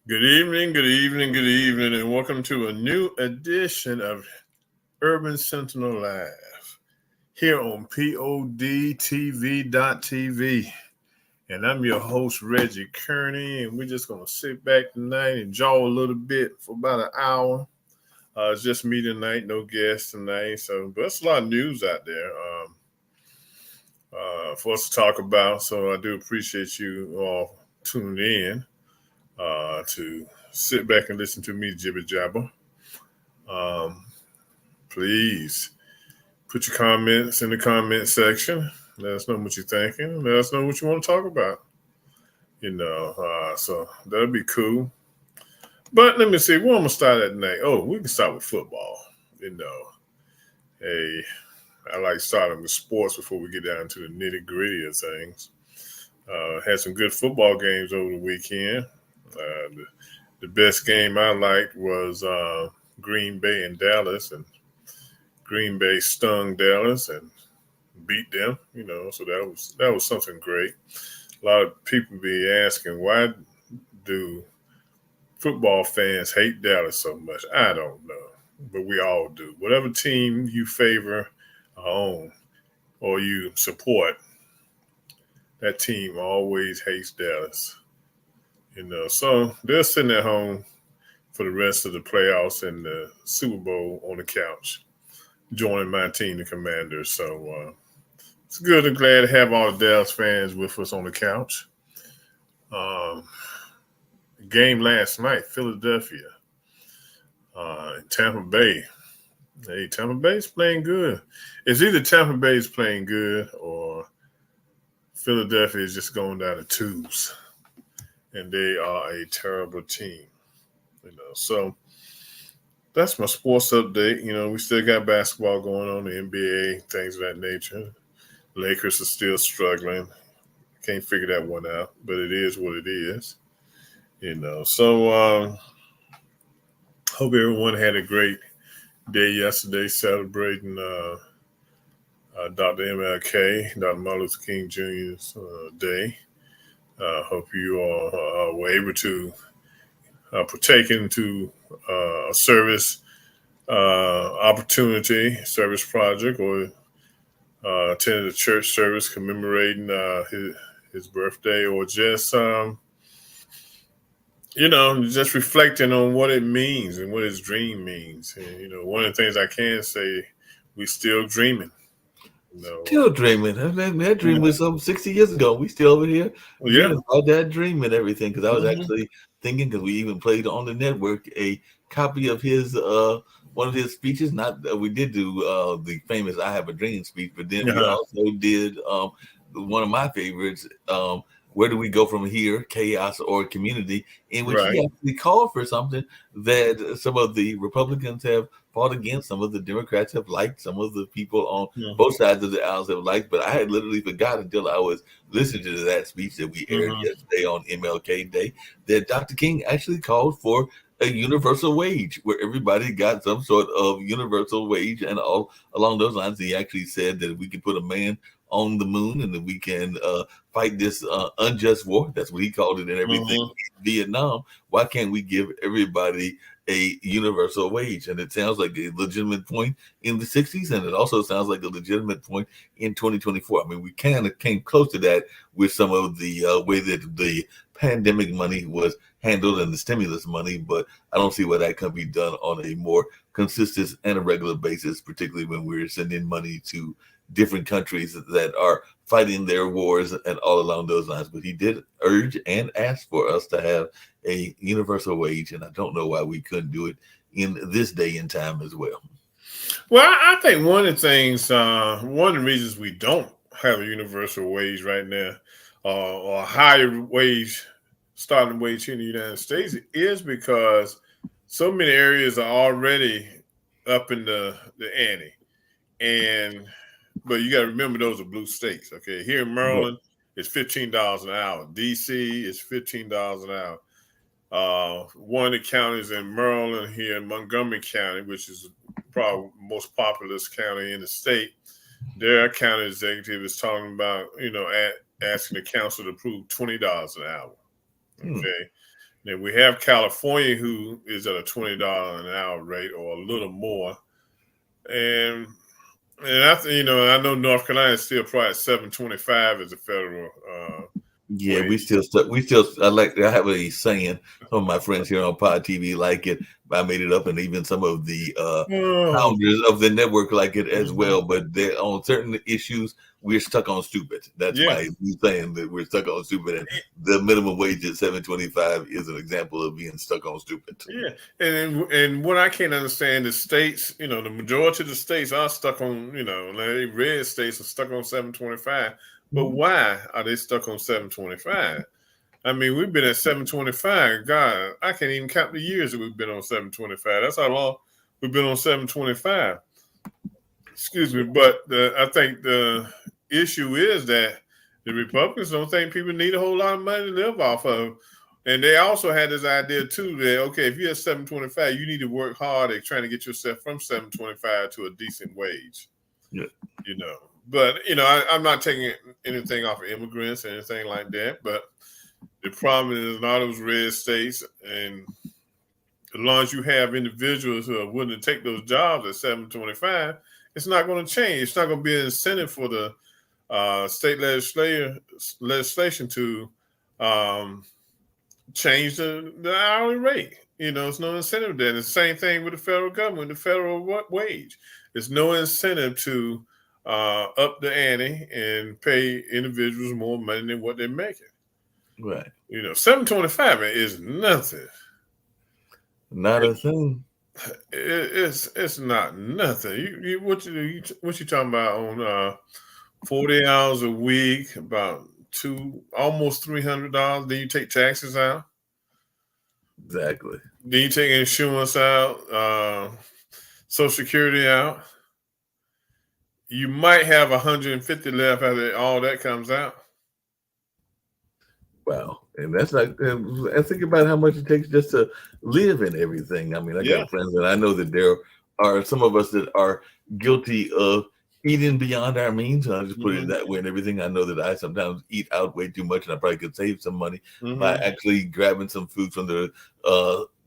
Good evening, and welcome to a new edition of Urban Sentinel Live here on PODTV.tv. And I'm your host, Reggie Kearney, and we're just going to sit back tonight and jaw a little bit for about an hour. It's just me tonight, no guests tonight. But there's a lot of news out there for us to talk about. So I do appreciate you all tuning in to sit back and listen to me jibber jabber. Please put your comments in the comment section. Let us know what you're thinking. Let us know what you want to talk about. So that'll be cool. But let me see, where I'm gonna start at tonight. Oh, we can start with football. Hey, I like starting with sports before we get down to the nitty gritty of things. Had some good football games over the weekend. The best game I liked was Green Bay and Dallas, and Green Bay stung Dallas and beat them. So that was something great. A lot of people be asking, why do football fans hate Dallas so much? I don't know, but we all do. Whatever team you favor or own or you support, that team always hates Dallas. So they're sitting at home for the rest of the playoffs and the Super Bowl on the couch, joining my team, the Commanders. So it's good and glad to have all the Dallas fans with us on the couch. Game last night, Philadelphia, Tampa Bay. Hey, Tampa Bay's playing good. It's either Tampa Bay's playing good or Philadelphia is just going down the tubes, and they are a terrible team. So that's my sports update. We still got basketball going on, the NBA, things of that nature. Lakers are still struggling. Can't figure that one out, but it is what it is. So hope everyone had a great day yesterday celebrating Dr. MLK, Dr. Martin Luther King Jr.'s day. Hope you all were able to partake into a service opportunity, service project, or attended a church service commemorating his birthday, or just just reflecting on what it means and what his dream means. And, one of the things I can say, we still dreaming. Still dreaming. That dream was some 60 years ago. We still over here dreaming about that dream and everything. Because I was actually thinking, because we even played on the network a copy of his one of his speeches. Not we did do the famous "I Have a Dream" speech, but then we also did one of my favorites. Where do we go from here? Chaos or community? In which he actually called for something that some of the Republicans have fought against, some of the Democrats have liked, some of the people on both sides of the aisles have liked. But I had literally forgotten until I was listening to that speech that we aired yesterday on MLK Day that Dr. King actually called for a universal wage where everybody got some sort of universal wage. And all along those lines, he actually said that if we could put a man on the moon and that we can fight this unjust war, that's what he called it, and everything in Vietnam, why can't we give everybody a universal wage? And it sounds like a legitimate point in the 60s, and it also sounds like a legitimate point in 2024. I mean, we kind of came close to that with some of the way that the pandemic money was handled and the stimulus money, but I don't see why that can be done on a more consistent and a regular basis, particularly when we're sending money to different countries that are fighting their wars and all along those lines. But he did urge and ask for us to have a universal wage, and I don't know why we couldn't do it in this day and time as well. Well, I think one of the things, one of the reasons we don't have a universal wage right now, or a higher wage, starting wage here in the United States, is because so many areas are already up in the ante. But you got to remember, those are blue states. Okay, here in Maryland, it's $15 an hour. DC is $15 an hour. One of the counties in Maryland here in Montgomery County, which is probably the most populous county in the state, their county executive is talking about, asking the council to approve $20 an hour. Okay. Then we have California, who is at a $20 an hour rate or a little more, and I know North Carolina is still probably at 7.25 as a federal Yeah, we wage. still stuck. We still. I have a saying. Some of my friends here on Pod TV like it. I made it up, and even some of the Oh, founders of the network like it as mhm. well. But on certain issues, we're stuck on stupid. That's Yeah, my new saying, that we're stuck on stupid, and the minimum wage at 7.25 is an example of being stuck on stupid. yeah, and what I can't understand is states. The majority of the states are stuck on. Like red states are stuck on 7.25. But Mhm. why are they stuck on 7.25? I mean, we've been at 7.25. God, I can't even count the years that we've been on 7.25. That's how long we've been on 7.25. Excuse me, but I think the issue is that the Republicans don't think people need a whole lot of money to live off of, and they also had this idea too that okay, if you're at 7.25, you need to work hard at trying to get yourself from 7.25 to a decent wage. Yeah. But I'm not taking anything off of immigrants or anything like that, but the problem is in all those red states, and as long as you have individuals who are willing to take those jobs at 7.25, it's not going to change. It's not going to be an incentive for the state legislation to um, change the hourly rate. It's no incentive there. And it's the same thing with the federal government, the federal wage. There's no incentive to up the ante and pay individuals more money than what they're making. Right. 7.25 is nothing. Not a thing. It's not nothing. What you talking about on 40 hours a week, about almost $300. Then you take taxes out. Exactly. Then you take insurance out, Social Security out. You might have 150 left after all that comes out. Wow. And that's like, I think about how much it takes just to live and everything. I mean, I Yeah. got friends, and I know that there are some of us that are guilty of eating beyond our means. I'll just put it Hmm. that way and everything. I know that I sometimes eat out way too much, and I probably could save some money by Hmm. actually grabbing some food from the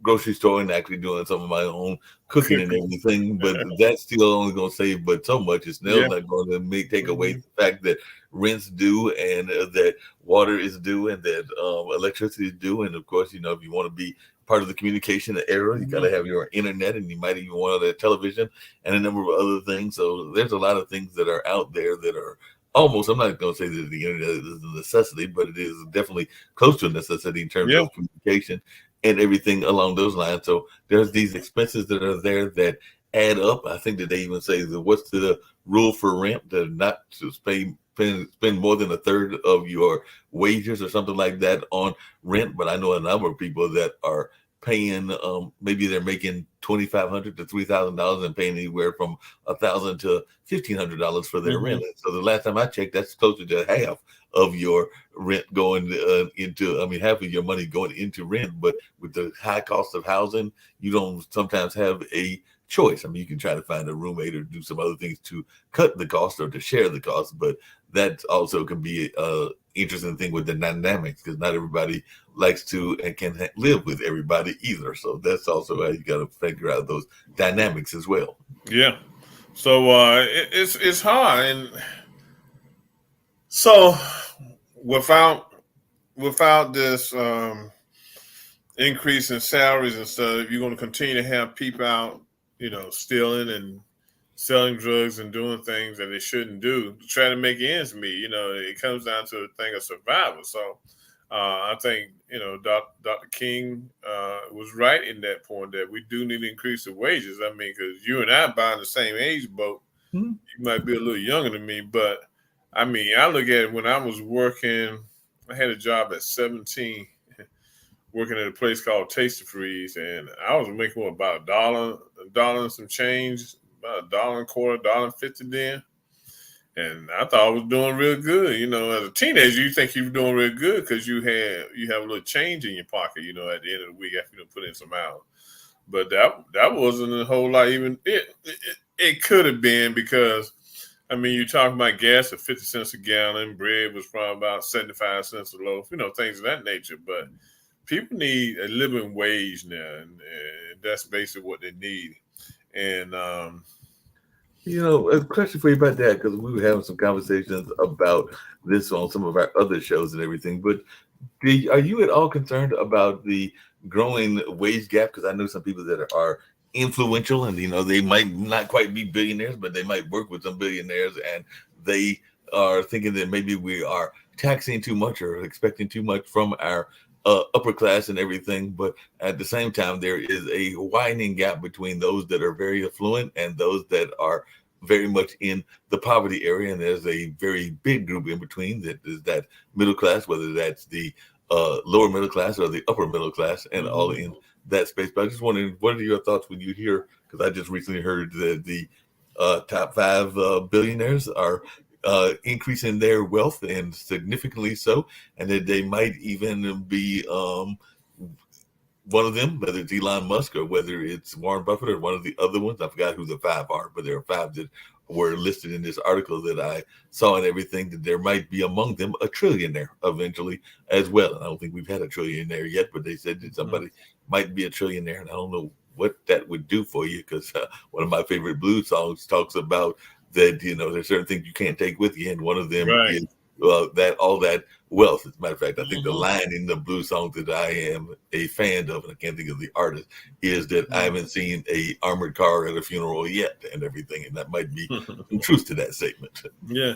grocery store and actually doing some of my own cooking and everything. But that's still only going to save but so much. It's still Yeah. not going to take away Hmm. the fact that rent's due, and that water is due, and that electricity is due. And of course, if you want to be part of the communication era, you got Hmm. to have your internet, and you might even want a television and a number of other things. So there's a lot of things that are out there that are almost, I'm not going to say that the internet is a necessity, but it is definitely close to a necessity in terms Yeah. of communication and everything along those lines. So there's these expenses that are there that add up. I think that they even say that what's the rule for rent, to not to spend more than a third of your wages or something like that on rent. But I know a number of people that are paying, maybe they're making $2,500 to $3,000 and paying anywhere from $1,000 to $1,500 for their Hmm. rent. And so the last time I checked, that's closer to half of your rent going half of your money going into rent. But with the high cost of housing, you don't sometimes have a choice. I mean, you can try to find a roommate or do some other things to cut the cost or to share the cost, but that also can be a interesting thing with the dynamics, because not everybody likes to and can live with everybody either. So that's also how you got to figure out those dynamics as well. Yeah. So it's hard, and so without this increase in salaries and stuff, you're going to continue to have people out, stealing and selling drugs and doing things that they shouldn't do to try to make ends meet. It comes down to a thing of survival. So I think Dr. King was right in that point that we do need to increase the wages. I mean, because you and I buy in the same age boat. Hmm. You might be a little younger than me, but I mean, I look at it when I was working. I had a job at 17 working at a place called Tasty Freeze, and I was making about a dollar and some change, about $1.25, $1.50 then. And I thought I was doing real good. As a teenager, you think you're doing real good because you have a little change in your pocket. At the end of the week after you put in some hours. But that wasn't a whole lot. Even it could have been because. I mean, you're talking about gas at 50 cents a gallon. Bread was probably about 75 cents a loaf. Things of that nature. But people need a living wage now, and that's basically what they need. And A question for you about that, because we were having some conversations about this on some of our other shows and everything. But are you at all concerned about the growing wage gap? Because I know some people that are influential, and they might not quite be billionaires, but they might work with some billionaires, and they are thinking that maybe we are taxing too much or expecting too much from our upper class and everything. But at the same time, there is a widening gap between those that are very affluent and those that are very much in the poverty area, and there's a very big group in between that is that middle class, whether that's the lower middle class or the upper middle class, and all in that space. But I just wondering, what are your thoughts when you hear? Because I just recently heard that the top five billionaires are increasing their wealth, and significantly so, and that they might even be one of them, whether it's Elon Musk or whether it's Warren Buffett or one of the other ones. I forgot who the five are, but there are five that were listed in this article that I saw and everything, that there might be among them a trillionaire eventually as well. And I don't think we've had a trillionaire yet, but they said that somebody might be a trillionaire. And I don't know what that would do for you, because one of my favorite blues songs talks about that, there's certain things you can't take with you. And one of them right. is that all that wealth. As a matter of fact, I think the line in the blues song that I am a fan of, and I can't think of the artist, is that I haven't seen a armored car at a funeral yet, and everything. And that might be some truth to that statement. Yeah.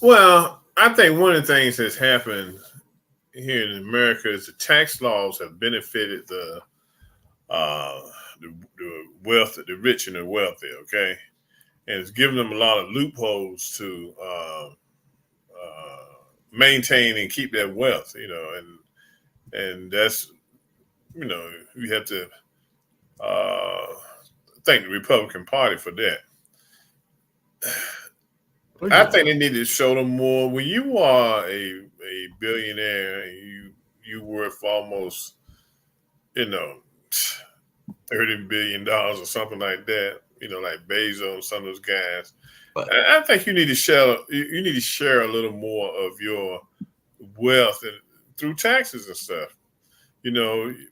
Well, I think one of the things that's happened here in America is the tax laws have benefited the wealth, the rich and the wealthy. Okay, and it's given them a lot of loopholes to maintain and keep that wealth. And that's you have to thank the Republican Party for that. I think they need to show them more. When you are a billionaire and you worth almost $30 billion or something like that, like Bezos, some of those guys. But I think you need to share a little more of your wealth through taxes and stuff.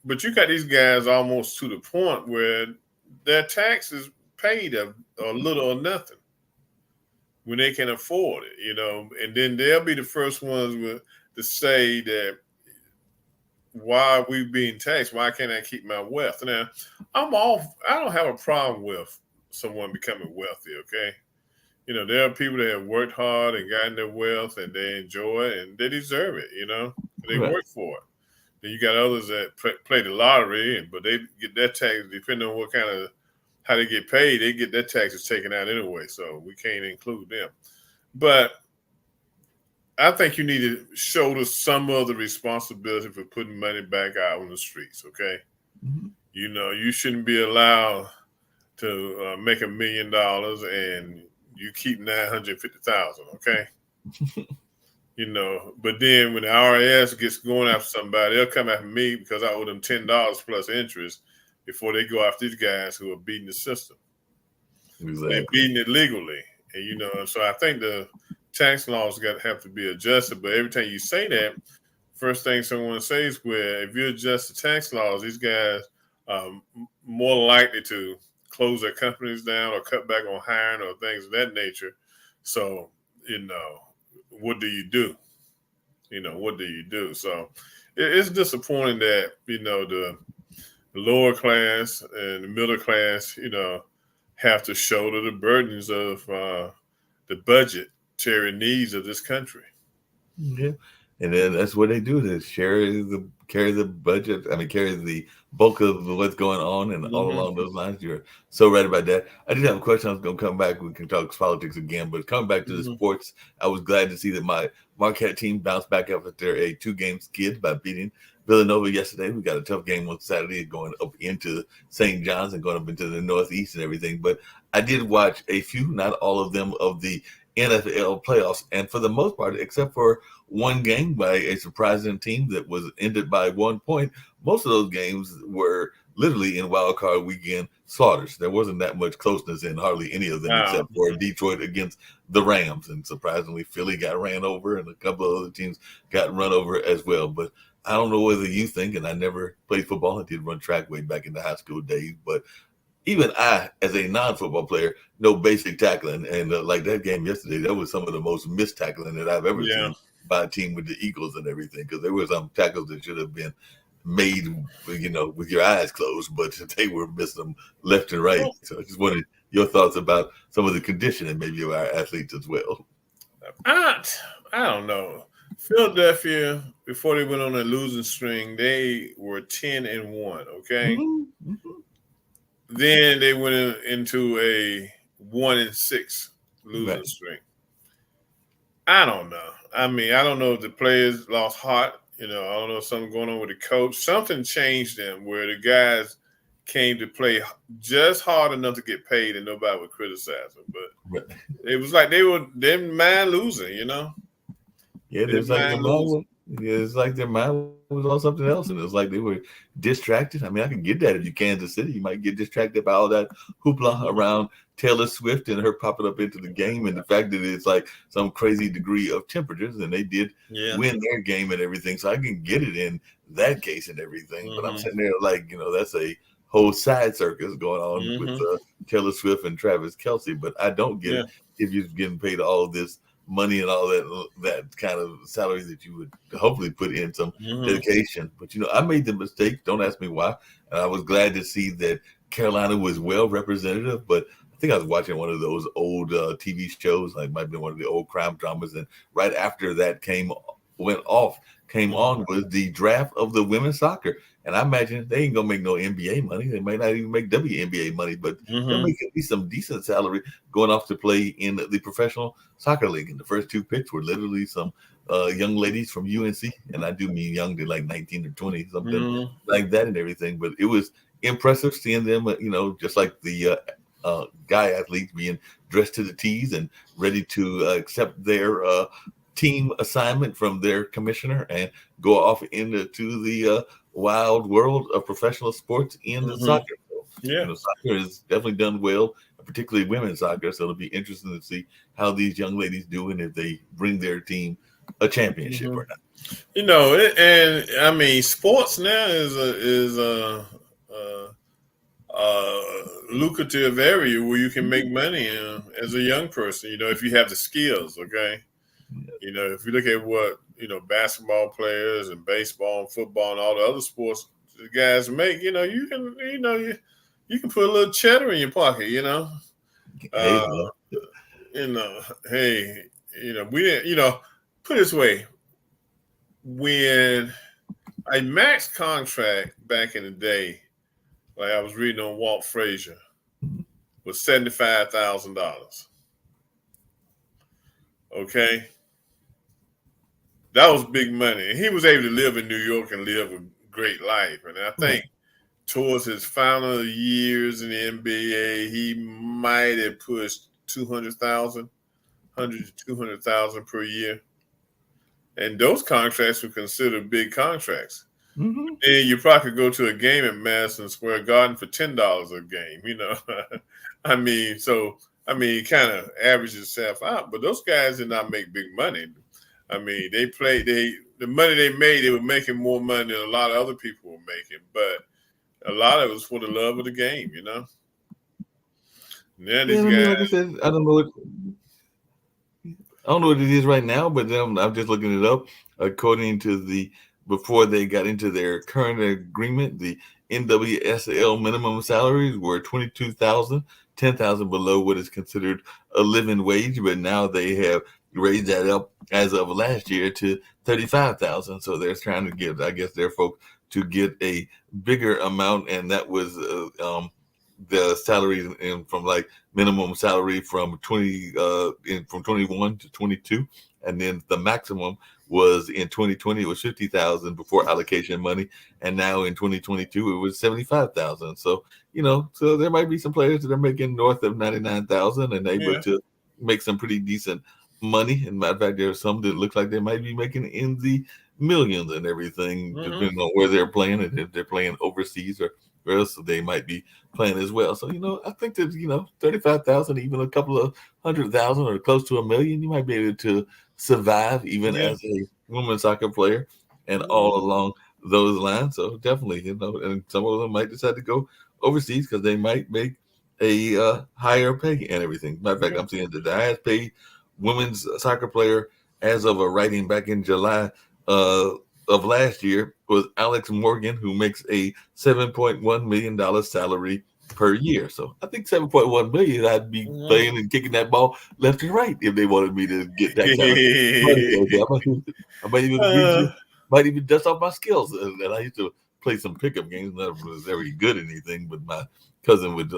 But you got these guys almost to the point where their taxes paid a little or nothing when they can afford it, and then they'll be the first ones to say that, why are we being taxed? Why can't I keep my wealth? Now, I don't have a problem with someone becoming wealthy, okay? There are people that have worked hard and gotten their wealth and they enjoy it and they deserve it, they work for it. Then you got others that play the lottery, but they get their tax, depending on how they get paid, they get their taxes taken out anyway, so we can't include them. But I think you need to shoulder some of the responsibility for putting money back out on the streets, okay? Mm-hmm. You shouldn't be allowed to make $1 million and you keep 950,000, okay? But then when the IRS gets going after somebody, they'll come after me because I owe them $10 plus interest before they go after these guys who are beating the system. Exactly. They're beating it legally. And, so I think the tax laws have to be adjusted. But every time you say that, first thing someone says, if you adjust the tax laws, these guys are more likely to close their companies down or cut back on hiring or things of that nature. So, what do you do? What do you do? So it's disappointing that, the lower class and the middle class, have to shoulder the burdens of the budgetary needs of this country. Yeah. And then that's what they do, to carry the budget. I mean, carry the bulk of what's going on, and all along those lines. You're so right about that. I did have a question. I was going to come back. We can talk politics again, but coming back to the sports, I was glad to see that my Marquette team bounced back after a 2-game skid by beating Villanova yesterday. We got a tough game on Saturday, going up into St. John's and going up into the Northeast and everything. But I did watch a few, not all of them, of the NFL playoffs, and for the most part, except for one game by a surprising team that was ended by 1 point, most of those games were literally in wild card weekend slaughters. There wasn't that much closeness in hardly any of them, except for Detroit against the Rams, and surprisingly, Philly got ran over, and a couple of other teams got run over as well. But I don't know whether you think, and I never played football. I did run track way back in the high school days, but even I, as a non-football player, know basic tackling. And like that game yesterday, that was some of the most missed tackling that I've ever Yeah. seen by a team with the Eagles and everything. Because there were some tackles that should have been made, with your eyes closed, but they were missing them left and right. Well, So I just wanted your thoughts about some of the conditioning, maybe of our athletes as well. I, I don't know. Philadelphia, before they went on a losing string, they were 10-1. Okay, Mm-hmm. Mm-hmm. then they went into a 1-6 losing Right. string. I don't know. I mean, I don't know if the players lost heart. I don't know if something going on with the coach. Something changed them where the guys came to play just hard enough to get paid, and nobody would criticize them. But Right. it was like they didn't mind losing. Yeah, They didn't there's like their mind mind losing. was, yeah, it's like their mind was on something else, and it was like they were distracted. I mean, I can get that if you're Kansas City, you might get distracted by all that hoopla Hmm. around Taylor Swift and her popping up into the game, and the fact that it's like some crazy degree of temperatures, and they did Yeah. win their game and everything. So I can get it in that case and everything. But I'm Hmm. sitting there like, that's a whole side circus going on with Hmm. Taylor Swift and Travis Kelsey. But I don't get Yeah. it if you're getting paid all this money and all that kind of salary that you would hopefully put in some Hmm. dedication. But I made the mistake. Don't ask me why. And I was glad to see that Carolina was well representative. But I think I was watching one of those old TV shows, like might have been one of the old crime dramas, and right after that came on was the draft of the women's soccer. And I imagine they ain't gonna make no NBA money. They might not even make WNBA money, but they'll Hmm. make at least some decent salary going off to play in the professional soccer league. And the first two picks were literally some young ladies from UNC, and I do mean young, they're like 19 or 20, something Hmm. like that, and everything. But it was impressive seeing them, just like the guy athletes being dressed to the T's and ready to accept their team assignment from their commissioner and go off into the wild world of professional sports in the Hmm. soccer. So, Yeah. soccer has definitely done well, particularly women's soccer. So it'll be interesting to see how these young ladies do and if they bring their team a championship Hmm. or not. And I mean, sports now is a lucrative area where you can make money as a young person. If you have the skills. Okay. If you look at what basketball players and baseball and football and all the other sports the guys make, you can put a little cheddar in your pocket. Hey, Uh, man. hey, we didn't. Put it this way: when a max contract back in the day, like I was reading on Walt Frazier, was $75,000. Okay, that was big money, and he was able to live in New York and live a great life. And I Right. think towards his final years in the NBA, he might have pushed 200,000, 100 to 200,000 per year, and those contracts were considered big contracts. Mm-hmm. And you probably could go to a game at Madison Square Garden for $10 a game. I mean, kind of averages itself out. But those guys did not make big money. I mean, the money they made, they were making more money than a lot of other people were making. But a lot of it was for the love of the game. Now Yeah, these I mean, guys, like I said, I don't know what it is right now, but I'm just looking it up. According to before they got into their current agreement, the NWSL minimum salaries were 22,000, 10,000 below what is considered a living wage. But now they have raised that up as of last year to 35,000. So they're trying to get, I guess, their folks to get a bigger amount, and that was the salary from like minimum salary from 21 to 22, and then the maximum was in 2020 it was 50,000 before allocation money, and now in 2022 it was 75,000. So so there might be some players that are making north of 99,000 and able yeah, to make some pretty decent money. And matter of fact, there are some that look like they might be making in the millions and everything, hmm depending on where they're playing and if they're playing overseas or where else they might be playing as well. So I think that 35,000, even a couple of 100,000 or close to a million, you might be able to survive even yeah, as a women's soccer player. and all along those lines. So definitely, and some of them might decide to go overseas because they might make a higher pay and everything. Matter of fact, I'm seeing that the highest paid women's soccer player as of a writing back in July uh, of last year was Alex Morgan, who makes a $7.1 million salary per year. So I think 7.1 million, I'd be playing and kicking that ball left and right if they wanted me to get that kind of money. I might even might even dust off my skills. And I used to play some pickup games. Never was very good at anything, but my cousin would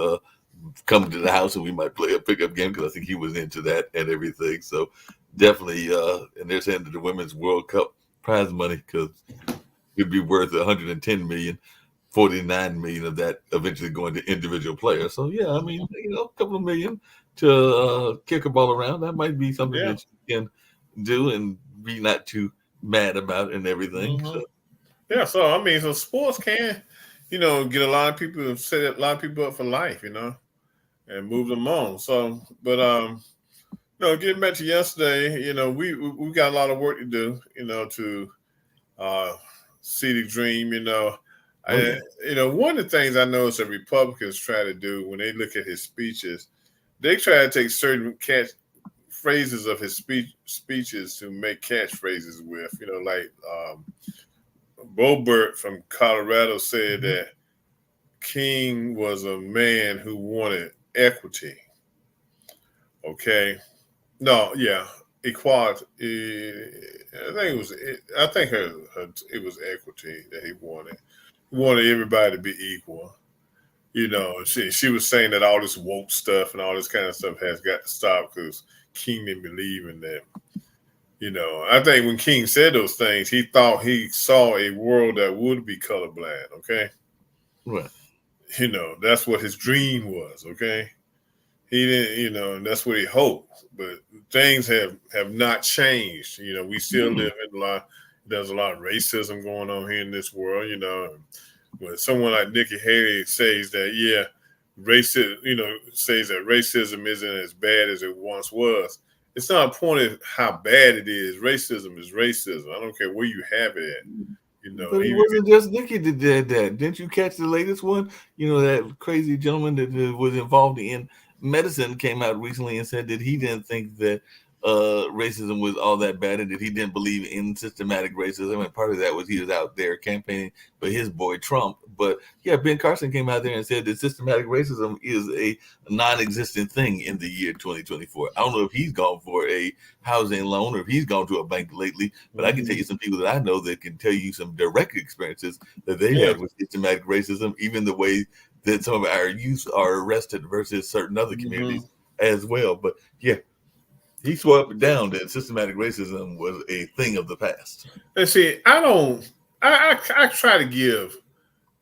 come to the house and we might play a pickup game because I think he was into that and everything. So definitely, and they're saying that the Women's World Cup prize money because it'd be worth 110 million. 49 million of that eventually going to individual players. So yeah, I mean, a couple of million to kick a ball around. That might be something that you can do and be not too mad about and everything. So. Yeah, so I mean, so sports can, get a lot of people, set a lot of people up for life, and move them on. So, but getting back to yesterday, we got a lot of work to do, to see the dream, one of the things I notice that Republicans try to do when they look at his speeches, they try to take certain phrases of his speeches to make catchphrases with, like Bobert from Colorado said that King was a man who wanted equity. Okay. No, yeah, equality. I think it was equity that he wanted. He wanted everybody to be equal. She was saying that all this woke stuff and all this kind of stuff has got to stop because King didn't believe in that. I think when King said those things, he thought he saw a world that would be colorblind. Okay. Right. That's what his dream was. Okay. He didn't, and that's what he hoped. But things have not changed. We still live in there's a lot of racism going on here in this world, When someone like Nikki Haley says that, says that racism isn't as bad as it once was, it's not a point of how bad it is. Racism is racism. I don't care where you have it at. But it wasn't just Nikki that did that. Didn't you catch the latest one? That crazy gentleman that was involved in medicine came out recently and said that he didn't think that racism was all that bad and that he didn't believe in systematic racism. And part of that was he was out there campaigning for his boy Trump. But yeah, Ben Carson came out there and said that systematic racism is a non-existent thing in the year 2024. I don't know if he's gone for a housing loan or if he's gone to a bank lately, but I can tell you some people that I know that can tell you some direct experiences that they had with systematic racism, even the way that some of our youth are arrested versus certain other communities as well. But yeah, he swore up and down that systematic racism was a thing of the past. And see, I try to give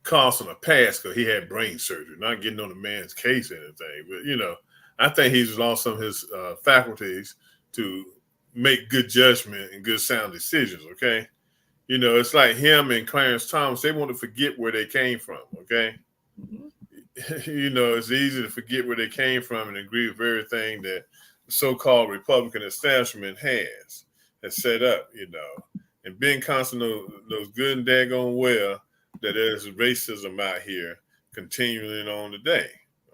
Carlson a pass because he had brain surgery, not getting on the man's case or anything. But, I think he's lost some of his faculties to make good judgment and good sound decisions, okay? It's like him and Clarence Thomas, they want to forget where they came from, okay? It's easy to forget where they came from and agree with everything that the so-called Republican establishment has set up, And Ben Carson knows good and daggone well that there's racism out here continuing on today,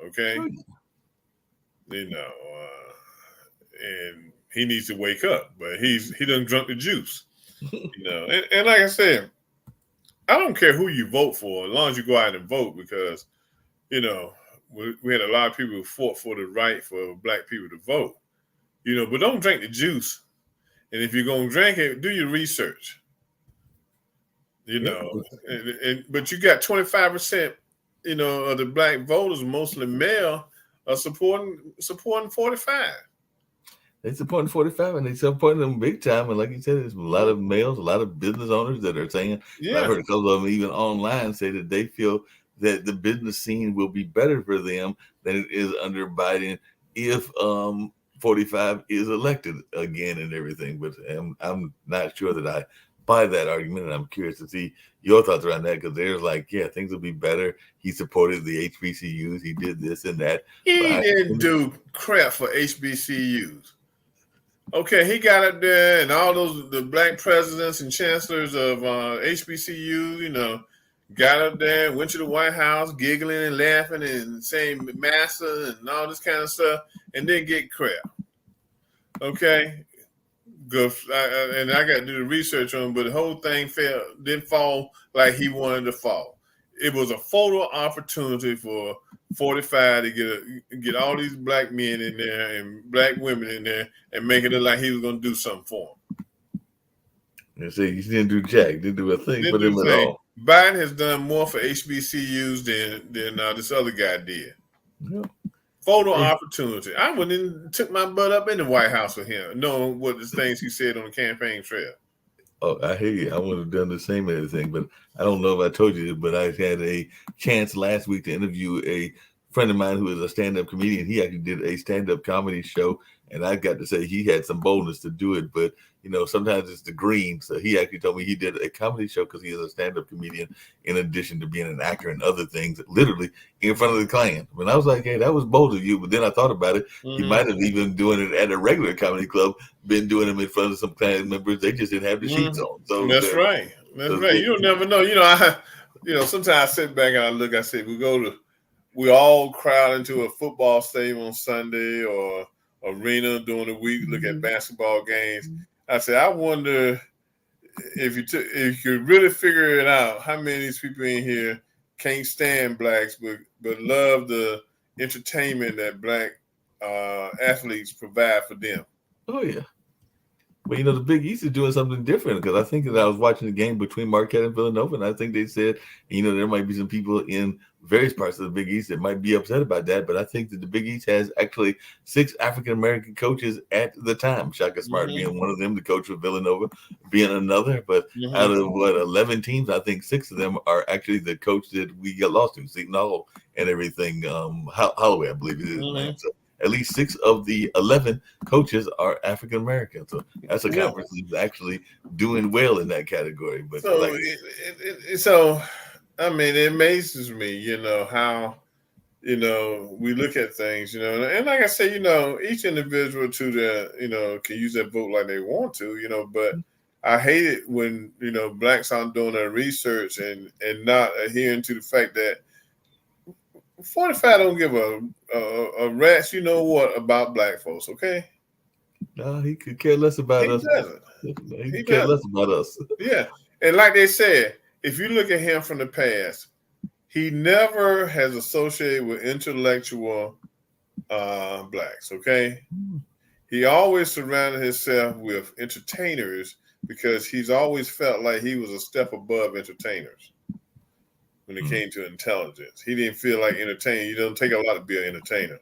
okay? And he needs to wake up, but he done drunk the juice, And like I said, I don't care who you vote for, as long as you go out and vote, because we had a lot of people who fought for the right for black people to vote, but don't drink the juice. And if you're going to drink it, do your research, but you got 25%, of the black voters, mostly male, are supporting 45. They supporting 45 and they supporting them big time. And like you said, there's a lot of males, a lot of business owners that are saying, I've heard a couple of them even online say that they feel that the business scene will be better for them than it is under Biden if 45 is elected again and everything. But I'm not sure that I buy that argument, and I'm curious to see your thoughts around that, because there's like, yeah, things will be better. He supported the HBCUs. He did this and that. He didn't do crap for HBCUs. Okay, he got up there, and all the black presidents and chancellors of HBCU, got up there, went to the White House, giggling and laughing and saying "massa" and all this kind of stuff, and then get crap. Okay, good. And I got to do the research on him, but the whole thing didn't fall like he wanted to fall. It was a photo opportunity for 45 to get all these black men in there and black women in there and make it look like he was going to do something for them. And see, he didn't do jack, didn't do a thing for Didn't do them the at thing. all. Biden has done more for HBCUs than this other guy did. Yeah. Photo opportunity. I went and took my butt up in the White House with him, knowing what the things he said on the campaign trail. Oh, I hear you. I would have done the same thing, but I don't know if I told you, but I had a chance last week to interview a friend of mine who is a stand-up comedian. He actually did a stand-up comedy show, and I got to say he had some boldness to do it, but sometimes it's the green. So he actually told me he did a comedy show because he is a stand-up comedian in addition to being an actor and other things, literally in front of the client. When I was like, hey, that was bold of you, but then I thought about it. He might have even doing it at a regular comedy club, been doing them in front of some client members. They just didn't have the sheets on. So that's right. That's right. You don't never know. Sometimes I sit back and I look. I say we all crowd into a football stadium on Sunday or arena during the week, look at basketball games. I say, I wonder if you could really figure it out, how many of these people in here can't stand blacks, but love the entertainment that black athletes provide for them. Oh yeah. But the Big East is doing something different because I think that I was watching the game between Marquette and Villanova, and I think they said, there might be some people in various parts of the Big East that might be upset about that. But I think that the Big East has actually 6 African American coaches at the time. Shaka Smart being one of them, the coach of Villanova being another. But out of 11 teams, I think 6 of them are actually the coach that we got lost to, Sentinel and everything. Holloway, I believe it is, man. So at least 6 of the 11 coaches are African American. So that's a conference that's actually doing well in that category. But so I mean, it amazes me, how we look at things, and like I say, each individual can use their vote like they want to, but I hate it when blacks aren't doing their research and not adhering to the fact that 45 don't give a rat's about black folks. Okay. No, he could care less about us. Doesn't. He could care less about us. Yeah. And like they said, if you look at him from the past, he never has associated with intellectual blacks. Okay. He always surrounded himself with entertainers because he's always felt like he was a step above entertainers when it came to intelligence. He didn't feel like entertaining. You don't take a lot to be an entertainer,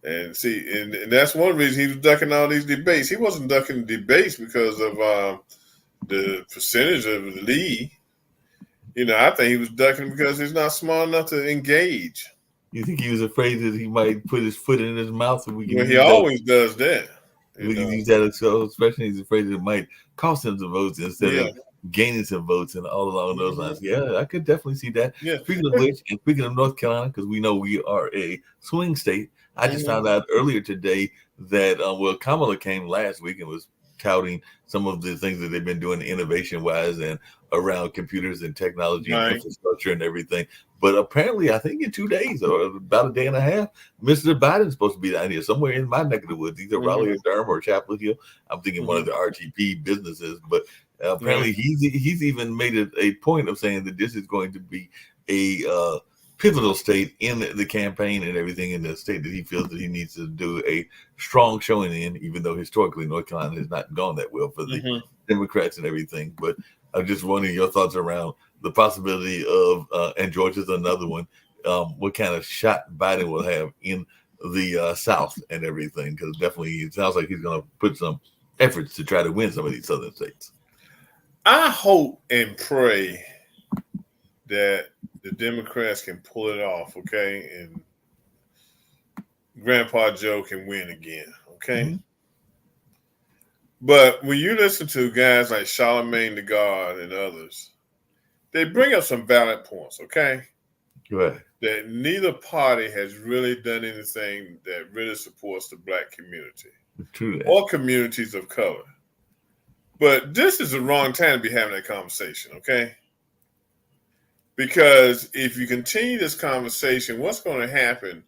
And see, and that's one reason he was ducking all these debates. He wasn't ducking debates because of the percentage of the lead. I think he was ducking because he's not smart enough to engage. You think he was afraid that he might put his foot in his mouth? He always does that. We can use that, especially he's afraid that it might cost him some votes instead of gaining some votes and all along those lines. Yeah, I could definitely see that. Yeah. Speaking of which, and speaking of North Carolina, because we know we are a swing state, I just found out earlier today that Kamala came last week and was touting some of the things that they've been doing innovation-wise and around computers and technology and infrastructure and everything. But apparently, I think in 2 days or about a day and a half, Mr. Biden's supposed to be down here somewhere in my neck of the woods, either Raleigh or Durham or Chapel Hill. I'm thinking one of the RTP businesses. But apparently, he's even made it a point of saying that this is going to be a pivotal state in the campaign and everything, in the state that he feels that he needs to do a strong showing in, even though historically North Carolina has not gone that well for the Democrats and everything. But I'm just wondering your thoughts around the possibility of, and Georgia's another one, what kind of shot Biden will have in the South and everything, because definitely it sounds like he's going to put some efforts to try to win some of these southern states. I hope and pray that the Democrats can pull it off, okay? And Grandpa Joe can win again, okay? But when you listen to guys like Charlemagne the God and others, they bring up some valid points, okay? Right. That neither party has really done anything that really supports the black community. True that. or communities of color. But this is the wrong time to be having that conversation, okay? Because if you continue this conversation, what's going to happen?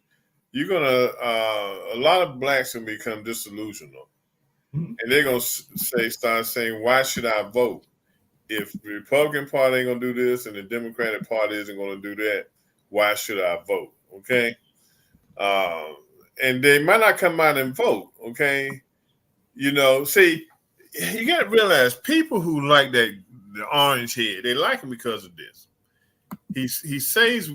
You're going to, a lot of blacks going to become disillusioned. And they're going to start saying, why should I vote? If the Republican Party ain't going to do this and the Democratic Party isn't going to do that, why should I vote? Okay? And they might not come out and vote, okay? See, you got to realize people who like the orange head, they like him because of this. He says,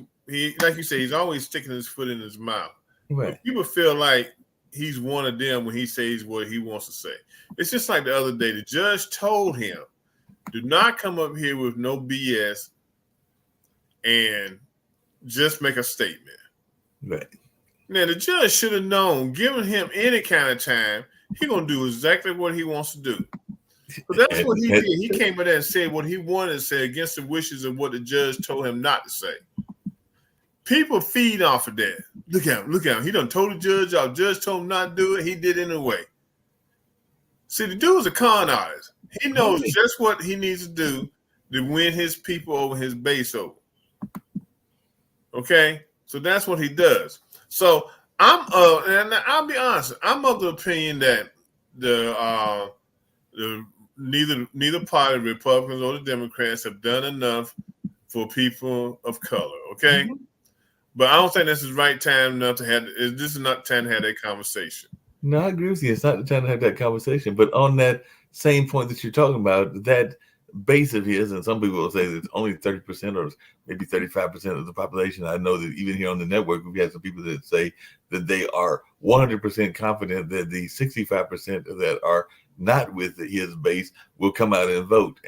like you say, he's always sticking his foot in his mouth. Right. But people feel like he's one of them when he says what he wants to say. It's just like the other day, the judge told him, do not come up here with no BS and just make a statement. Right. Now, the judge should have known, giving him any kind of time, he's going to do exactly what he wants to do. So that's what he did. He came in there and said what he wanted to say against the wishes of what the judge told him not to say. People feed off of that. Look at him. He done told the judge, our judge told him not to do it. He did it anyway. See, the dude's a con artist. He knows just what he needs to do to win his people over, his base over. Okay? So that's what he does. So and I'll be honest, I'm of the opinion that the neither party, Republicans or the Democrats, have done enough for people of color. Okay? Mm-hmm. But I don't think this is the right time enough to have. This is not the time to have that conversation. No, I agree with you. It's not the time to have that conversation. But on that same point that you're talking about, that base of his, and some people will say that it's only 30% or maybe 35% of the population. I know that even here on the network, we've had some people that say that they are 100% confident that the 65% that are not with his base will come out and vote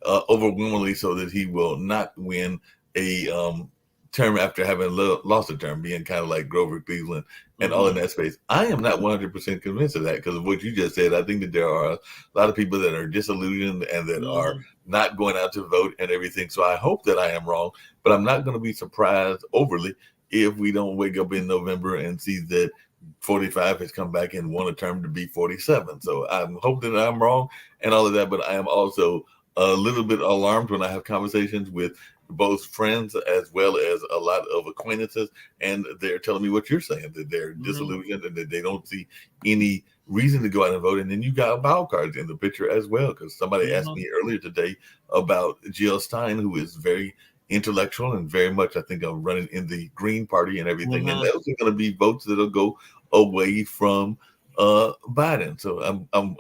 overwhelmingly so that he will not win a term after having lost a term, being kind of like Grover Cleveland and all in that space. I am not 100% convinced of that because of what you just said. I think that there are a lot of people that are disillusioned and that are not going out to vote and everything. So I hope that I am wrong, but I'm not going to be surprised overly if we don't wake up in November and see that 45 has come back and won a term to be 47. So I'm hoping that I'm wrong and all of that, but I am also a little bit alarmed when I have conversations with both friends as well as a lot of acquaintances, and they're telling me what you're saying, that they're disillusioned and that they don't see any reason to go out and vote. And then you got wild cards in the picture as well, because somebody asked me earlier today about Jill Stein, who is very intellectual and very much, I think, I'm running in the Green Party and everything. And those are going to be votes that'll go away from Biden. So I'm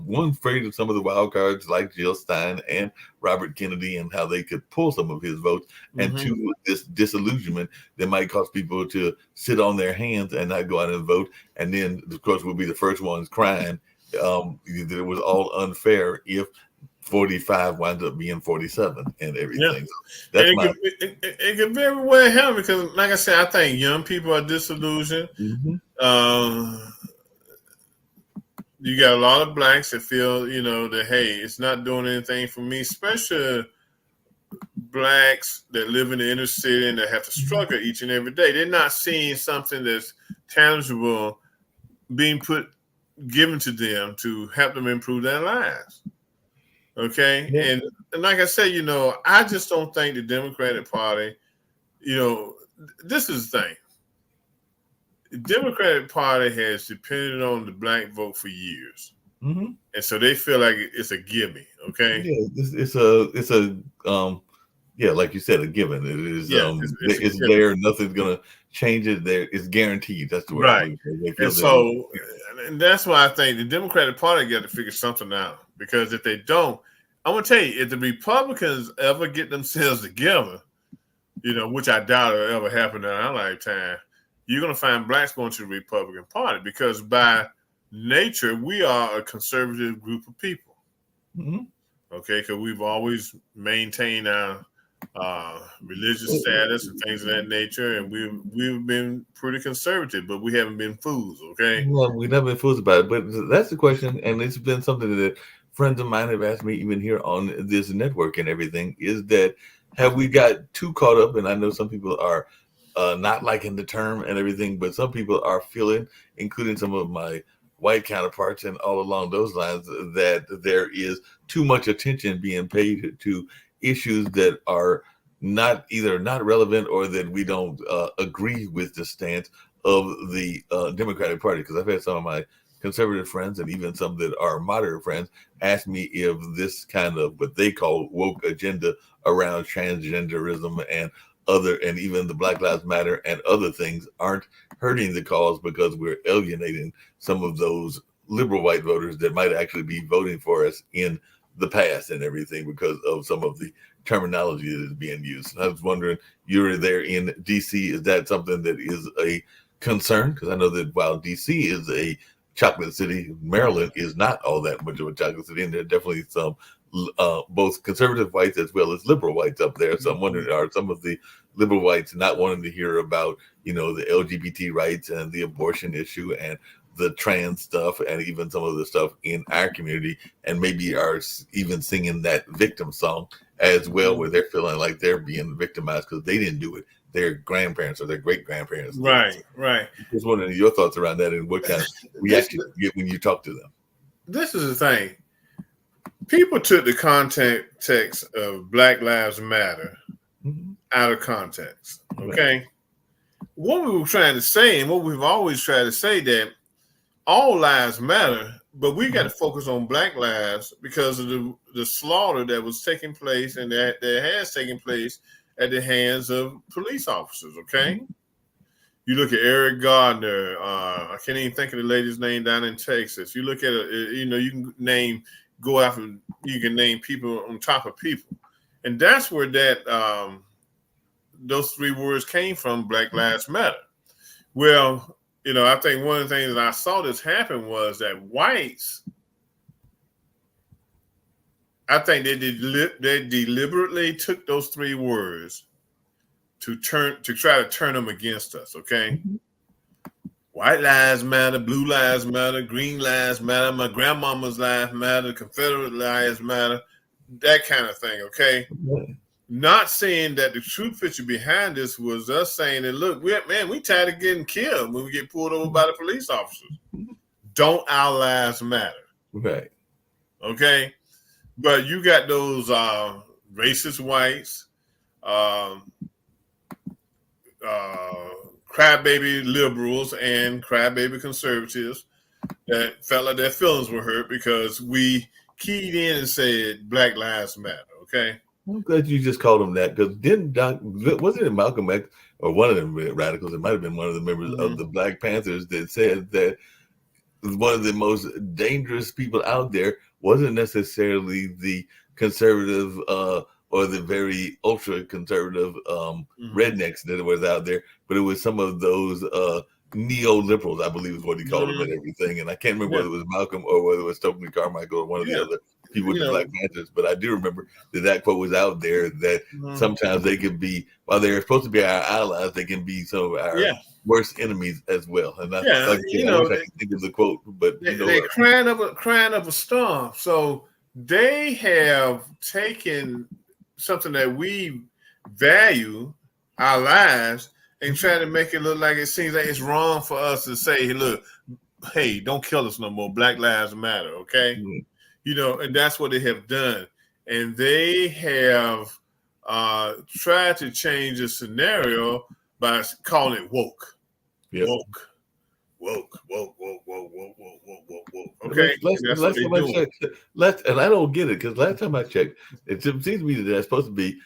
one afraid of some of the wild cards like Jill Stein and Robert Kennedy and how they could pull some of his votes, and two, this disillusionment that might cause people to sit on their hands and not go out and vote. And then, of course, we'll be the first ones crying that it was all unfair if 45 winds up being 47 and everything. Yeah. So it could very well happen because, like I said, I think young people are disillusioned. You got a lot of blacks that feel, that, hey, it's not doing anything for me, especially blacks that live in the inner city and that have to struggle each and every day. They're not seeing something that's tangible being given to them to help them improve their lives. Okay? Yeah. And like I said, I just don't think the Democratic Party, this is the thing. The Democratic Party has depended on the black vote for years, and so they feel like it's a gimme. Okay, yeah, like you said, a given. It is, it's there. Nothing's gonna change it. There, it's guaranteed. That's the word. Right, and so, and that's why I think the Democratic Party got to figure something out, because if they don't, I'm gonna tell you, if the Republicans ever get themselves together, which I doubt will ever happen in our lifetime, you're going to find blacks going to the Republican Party, because by nature, we are a conservative group of people. Okay, because we've always maintained our religious status and things of that nature, and we've been pretty conservative, but we haven't been fools. Okay, well, we've never been fools about it, but that's the question, and it's been something that friends of mine have asked me even here on this network and everything, is that have we got too caught up? And I know some people are not liking the term and everything, but some people are feeling, including some of my white counterparts and all along those lines, that there is too much attention being paid to issues that are not relevant, or that we don't agree with the stance of the Democratic Party. Because I've had some of my conservative friends and even some that are moderate friends ask me if this kind of what they call woke agenda around transgenderism and even the Black Lives Matter and other things aren't hurting the cause, because we're alienating some of those liberal white voters that might actually be voting for us in the past and everything, because of some of the terminology that is being used. I was wondering, you're there in DC, is that something that is a concern? Because I know that while DC is a chocolate city, Maryland is not all that much of a chocolate city, and there are definitely some both conservative whites as well as liberal whites up there. So I'm wondering, are some of the liberal whites not wanting to hear about, the LGBT rights and the abortion issue and the trans stuff and even some of the stuff in our community, and maybe are even singing that victim song as well, where they're feeling like they're being victimized because they didn't do it, their grandparents or their great grandparents did. Right. Just wondering your thoughts around that and what kind of reaction you get when you talk to them. This is the thing. People took the context of Black Lives Matter out of context. Okay. Right. What we were trying to say, and what we've always tried to say, that all lives matter, but we got to focus on Black lives because of the slaughter that was taking place and that has taken place at the hands of police officers. Okay. You look at Eric Gardner. I can't even think of the lady's name down in Texas. You look at you can name. Go after, you can name people on top of people. And that's where that those three words came from, Black Lives Matter. Well, I think one of the things that I saw this happen was that whites, I think they deliberately took those three words to try to turn them against us, okay? White lives matter, blue lives matter, green lives matter, my grandmama's lives matter, Confederate lives matter, that kind of thing, okay? Not saying that the true picture behind this was us saying that, look, we tired of getting killed when we get pulled over by the police officers. Don't our lives matter? Right. Okay? But you got those racist whites, crybaby liberals and crybaby conservatives that felt like their feelings were hurt because we keyed in and said Black Lives Matter. Okay. I'm glad you just called them that, because wasn't it Malcolm X or one of them radicals? It might have been one of the members of the Black Panthers that said that one of the most dangerous people out there wasn't necessarily the conservative or the very ultra conservative rednecks that was out there, but it was some of those neoliberals, I believe is what he called them and everything. And I can't remember whether it was Malcolm or whether it was Stokely Carmichael or one of the other people with the Black Panthers. But I do remember that quote was out there, that sometimes they can be, while they're supposed to be our allies, they can be some of our worst enemies as well. And I wish I could think of the quote, but they're crying up a storm. So they have taken something that we value, our lives, and try to make it look like it seems like it's wrong for us to say, hey, look, hey, don't kill us no more. Black Lives Matter, okay? And that's what they have done. And they have tried to change the scenario by calling it woke. Yep. Woke. Okay. And I don't get it, because last time I checked, it seems to me that that's supposed to be,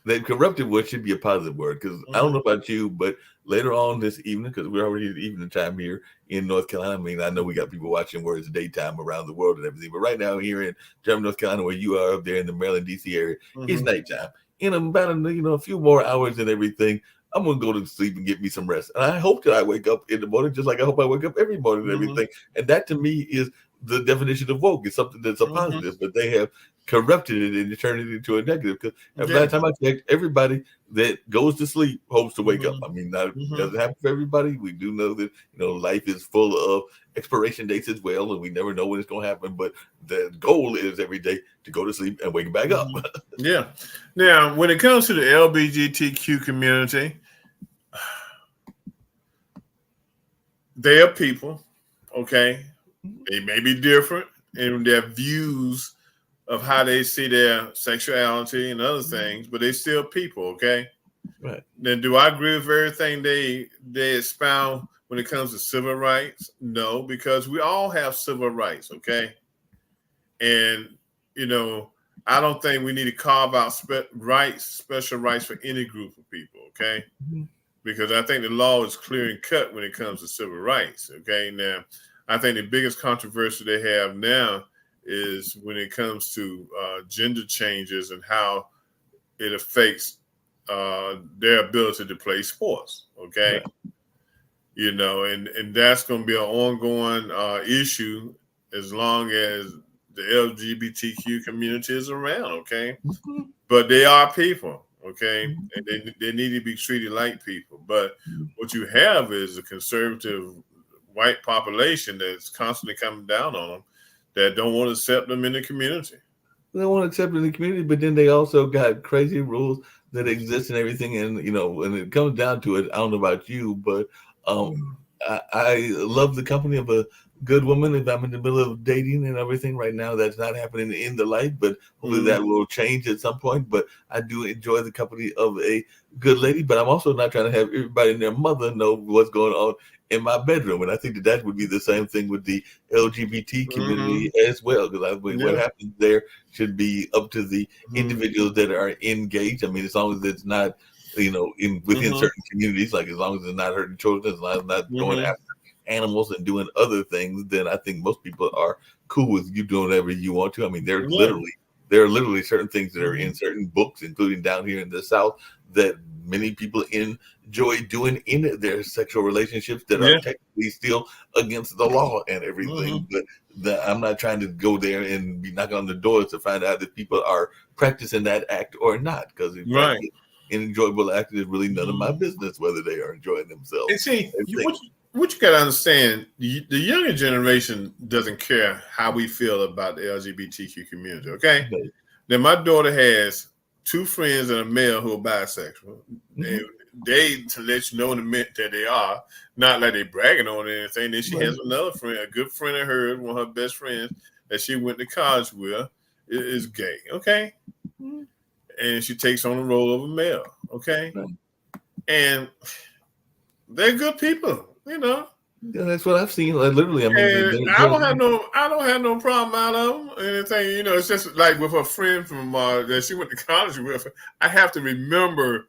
that corrupted word should be a positive word. Because I don't know about you, but later on this evening, because we're already at evening time here in North Carolina. I mean, I know we got people watching where it's daytime around the world and everything, but right now here in Durham, North Carolina, where you are up there in the Maryland, DC area, it's nighttime. In about a few more hours and everything, I'm going to go to sleep and get me some rest. And I hope that I wake up in the morning just like I hope I wake up every morning and everything. And that to me is the definition of woke. It's something that's a positive, but they have corrupted it and turned it into a negative. Because last time I checked, everybody that goes to sleep hopes to wake up. I mean, that doesn't happen for everybody. We do know that life is full of expiration dates as well, and we never know when it's going to happen. But the goal is every day to go to sleep and wake back up. Yeah. Now, when it comes to the LGBTQ community, they are people, okay? They may be different in their views of how they see their sexuality and other things, but they still people, okay? Right. Then do I agree with everything they expound when it comes to civil rights? No, because we all have civil rights, okay? And I don't think we need to carve out special rights for any group of people, okay? Because I think the law is clear and cut when it comes to civil rights, okay? Now, I think the biggest controversy they have now is when it comes to gender changes and how it affects their ability to play sports, okay? Right. And that's going to be an ongoing issue as long as the LGBTQ community is around, okay? But they are people, okay? And they need to be treated like people. But what you have is a conservative white population that's constantly coming down on them that don't want to accept them in the community. They don't want to accept it in the community, but then they also got crazy rules that exist and everything. And, when it comes down to it, I don't know about you, but I love the company of a good woman if I'm in the middle of dating and everything. Right now, that's not happening in the life, but hopefully that will change at some point. But I do enjoy the company of a good lady, but I'm also not trying to have everybody and their mother know what's going on in my bedroom. And I think that would be the same thing with the LGBT community as well. Because what happens there should be up to the individuals that are engaged. I mean, as long as it's not, within certain communities, like as long as it's not hurting children, as long as it's not going after animals and doing other things, then I think most people are cool with you doing whatever you want to. I mean, there are literally certain things that are in certain books, including down here in the South, that many people enjoy doing in their sexual relationships that are technically still against the law and everything. But I'm not trying to go there and be knocking on the doors to find out if people are practicing that act or not. Because if an enjoyable act is really none of my business whether they are enjoying themselves. And see, what you got to understand, the younger generation doesn't care how we feel about the LGBTQ community, okay? Then my daughter has two friends and a male who are bisexual. They to let you know that they are, not like they bragging on anything. Then she has another friend, a good friend of hers, one of her best friends that she went to college with, is gay, okay? And she takes on the role of a male, okay? And they're good people, Yeah, that's what I've seen. Literally, I mean, I don't have no problem out of them. Anything, it's just like with a friend from that she went to college with. I have to remember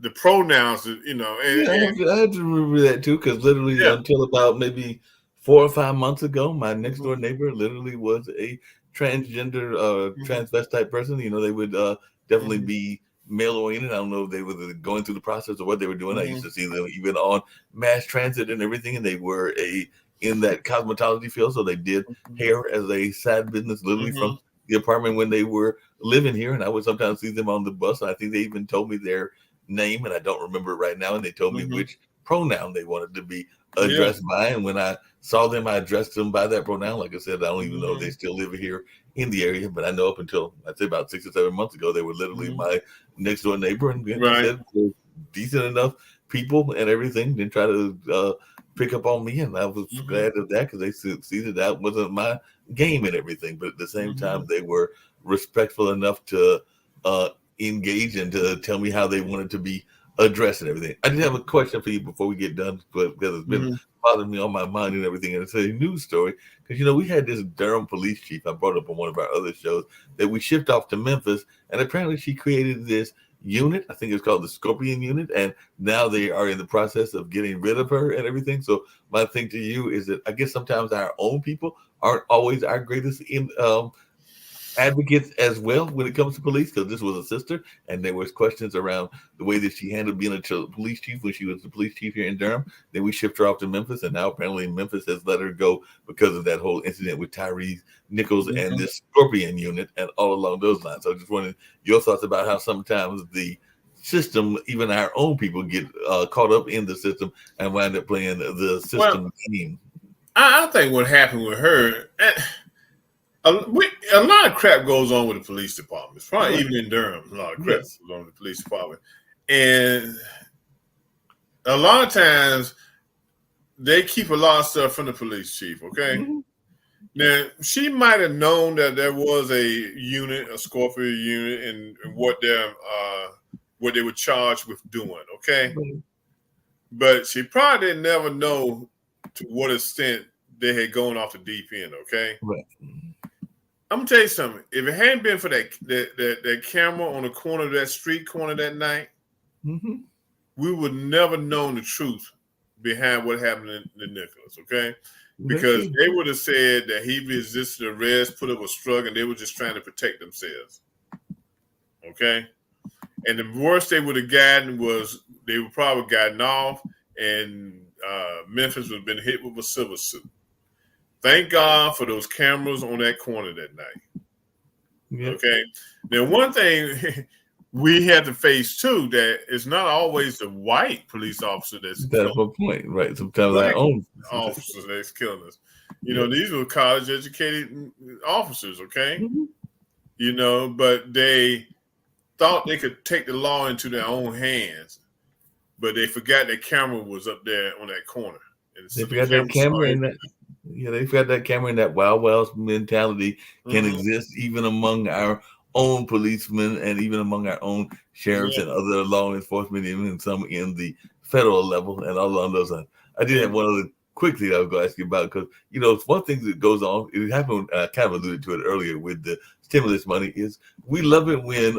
the pronouns, And, I had to remember that too, because literally until about maybe 4 or 5 months ago, my next door neighbor literally was a transgender, transvestite person. They would definitely be male oriented. I don't know if they were going through the process or what they were doing. I used to see them even on mass transit and everything, and they were in that cosmetology field, so they did hair as a side business, literally from the apartment when they were living here. And I would sometimes see them on the bus. And I think they even told me their name, and I don't remember it right now. And they told me which pronoun they wanted to be addressed by. And when I saw them, I addressed them by that pronoun. Like I said, I don't even know if they still live here in the area, but I know up until I'd say about 6 or 7 months ago, they were literally my next door neighbor, and I said they're decent enough people and everything. Didn't try to pick up on me, and I was glad of that because they see that wasn't my game and everything. But at the same time, they were respectful enough to engage and to tell me how they wanted to be addressed and everything. I did have a question for you before we get done, because it's been bothering me on my mind and everything. And it's a news story because we had this Durham police chief I brought up on one of our other shows that we shipped off to Memphis, and apparently she created this unit. I think it's called the Scorpion Unit, and now they are in the process of getting rid of her and everything. So my thing to you is that I guess sometimes our own people aren't always our greatest advocates as well when it comes to police, because this was a sister and there was questions around the way that she handled being a police chief when she was the police chief here in Durham. Then we shipped her off to Memphis, and now apparently Memphis has let her go because of that whole incident with Tyrese Nichols and this Scorpion Unit and all along those lines. So I just wanted your thoughts about how sometimes the system, even our own people, get caught up in the system and wind up playing the system game. I think what happened with her, a lot of crap goes on with the police department. Probably even in Durham, a lot of crap goes on with the police department. And a lot of times they keep a lot of stuff from the police chief, okay? Now she might have known that there was a unit, a Scorpio unit, and what they were charged with doing. Okay, Right. but she probably didn't never know to what extent they had gone off the deep end. Okay, Right. I'm gonna tell you something. If it hadn't been for that camera on the corner of that street corner that night, Mm-hmm. we would never known the truth behind what happened to Nicholas. Okay, That's because true. they would have said that he resisted arrest, put up a struggle, and they were just trying to protect themselves. Okay, and the worst they would have gotten was they would probably gotten off, and Memphis would have been hit with a silver suit. Thank God for those cameras on that corner that night. Yep. Okay, now one thing we had to face too, that it's not always the white police officer that's That's killing my point, right? Sometimes black our own. officers that's killing us. Yep. These were college educated officers, okay? Mm-hmm. But they thought they could take the law into their own hands, but they forgot that camera was up there on that corner. And They so the forgot that camera saw camera and everything. that. Yeah, they forgot that camera and that Wild West mentality can Mhm. exist even among our own policemen and even among our own sheriffs Yeah, and other law enforcement, even some in the federal level and all along those lines. I did yeah, have one other quick thing I was going to ask you about because it's one thing that goes on. It happened. I kind of alluded to it earlier with the stimulus money. Is we love it when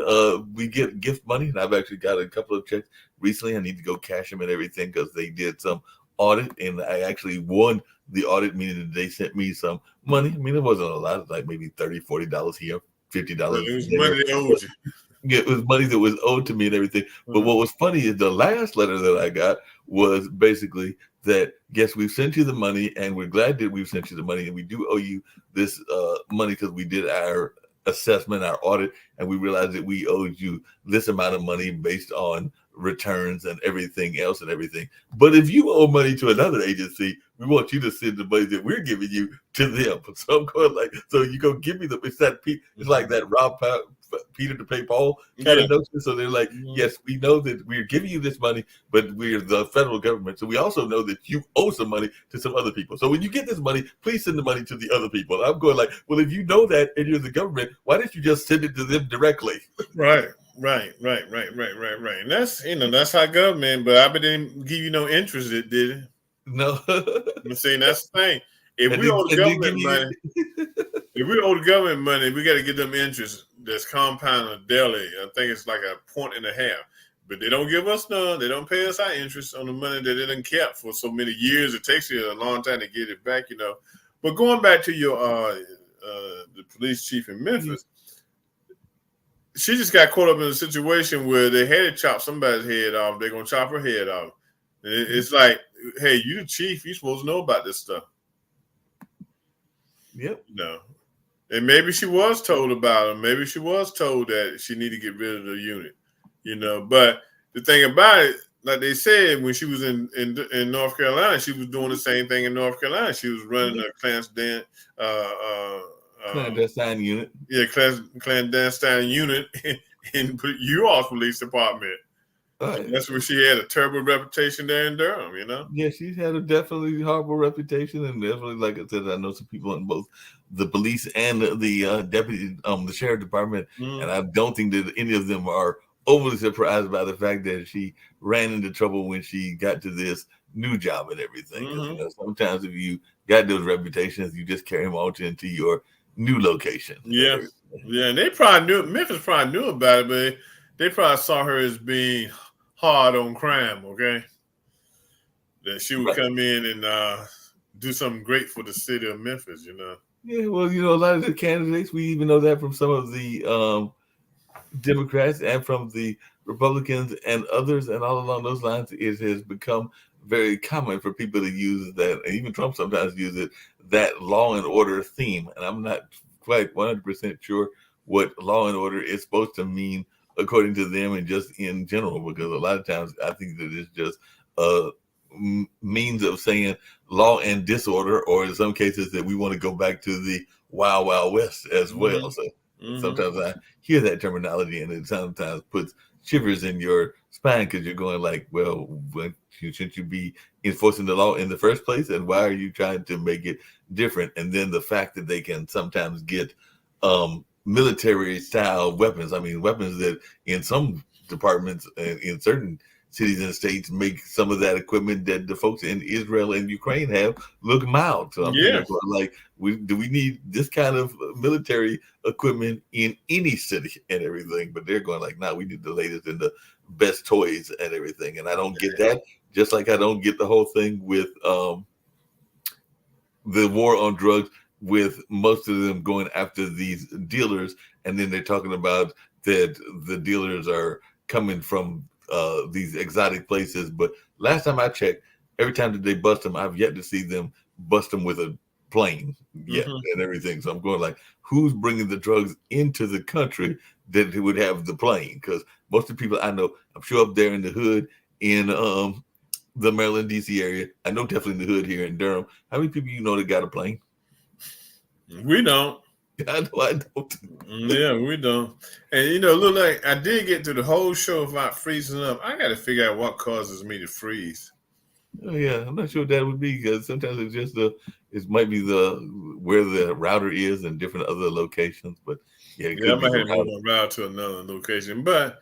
we get gift money, and I've actually got a couple of checks recently. I need to go cash them and everything because they did some audit, and I actually won the audit, meaning that they sent me some money. I mean, it wasn't a lot, like maybe $30, $40 here, but $50 it was there. money they owed But you. yeah, it was money that was owed to me and everything. But Mhm. what was funny is the last letter that I got was basically that, yes, we've sent you the money and we're glad that we've sent you the money and we do owe you this money because we did our assessment, our audit, and we realized that we owed you this amount of money based on returns and everything else and everything. But if you owe money to another agency, we want you to send the money that we're giving you to them. So I'm going like, so you go give me the, it's like that Peter to pay Paul kind Yeah. of notion. So they're like, Mhm. yes, we know that we're giving you this money, but we're the federal government. So we also know that you owe some money to some other people. So when you get this money, please send the money to the other people. And I'm going like, well, if you know that and you're the government, why didn't you just send it to them directly? Right. Right. And that's how government, but I didn't give you no interest, it did it? No. I'm saying that's the thing. If and we owe the then give government me money, if we owe the government money, we got to give them interest that's compounded daily. I think it's like a point and a half. But they don't give us none. They don't pay us our interest on the money that they done kept for so many years. It takes you a long time to get it back. But going back to your the police chief in Memphis, she just got caught up in a situation where they had to chop somebody's head off. They're gonna chop her head off. And it's like, hey, you the chief, you supposed to know about this stuff. Yep. No. And maybe she was told about it. Maybe she was told that she needed to get rid of the unit. But the thing about it, like they said, when she was in North Carolina, she was doing the same thing in North Carolina. She was running a clandestine, clandestine unit. clandestine unit in your police department. And that's where she had a terrible reputation there in Durham. Yeah, she's had a definitely horrible reputation, and definitely, like I said, I know some people in both the police and the deputy, the sheriff department, and I don't think that any of them are overly surprised by the fact that she ran into trouble when she got to this new job and everything. Because sometimes if you got those reputations, you just carry them on into your new location. Yeah, and they probably knew. Memphis probably knew about it, but they probably saw her as being hard on crime. Okay, that she would come in and do something great for the city of Memphis. Yeah, well, a lot of the candidates, we even know that from some of the Democrats and from the Republicans and others, and all along those lines, it has become very common for people to use that, and even Trump sometimes uses it, that law and order theme. And I'm not quite 100% sure what law and order is supposed to mean according to them and just in general, because a lot of times I think that it's just a means of saying law and disorder, or in some cases that we want to go back to the Wild Wild West as well. So sometimes I hear that terminology and it sometimes puts shivers in your fine because you're going like, well, shouldn't you be enforcing the law in the first place? And why are you trying to make it different? And then the fact that they can sometimes get military style weapons. I mean, weapons that in some departments in certain cities and states make some of that equipment that the folks in Israel and Ukraine have look mild. So I'm thinking, Yeah, well, like, do we need this kind of military equipment in any city and everything? But they're going like, no, we need the latest and the best toys and everything. And I don't get that. Just like I don't get the whole thing with the war on drugs, with most of them going after these dealers, and then they're talking about that the dealers are coming from these exotic places. But last time I checked, every time that they bust them, I've yet to see them bust them with a plane yet and everything. So I'm going like, who's bringing the drugs into the country that would have the plane? Because most of the people I know, I'm sure up there in the hood in the Maryland, D.C. area, I know definitely in the hood here in Durham, how many people you know that got a plane? we don't. I know I don't. Yeah, we don't. And look, like I did get through the whole show without freezing up. I got to figure out what causes me to freeze. Oh, yeah, I'm not sure what that would be because sometimes it's just it might be the where the router is and different other locations. But yeah, it Yeah, I could be might the have to move router. my route to another location. But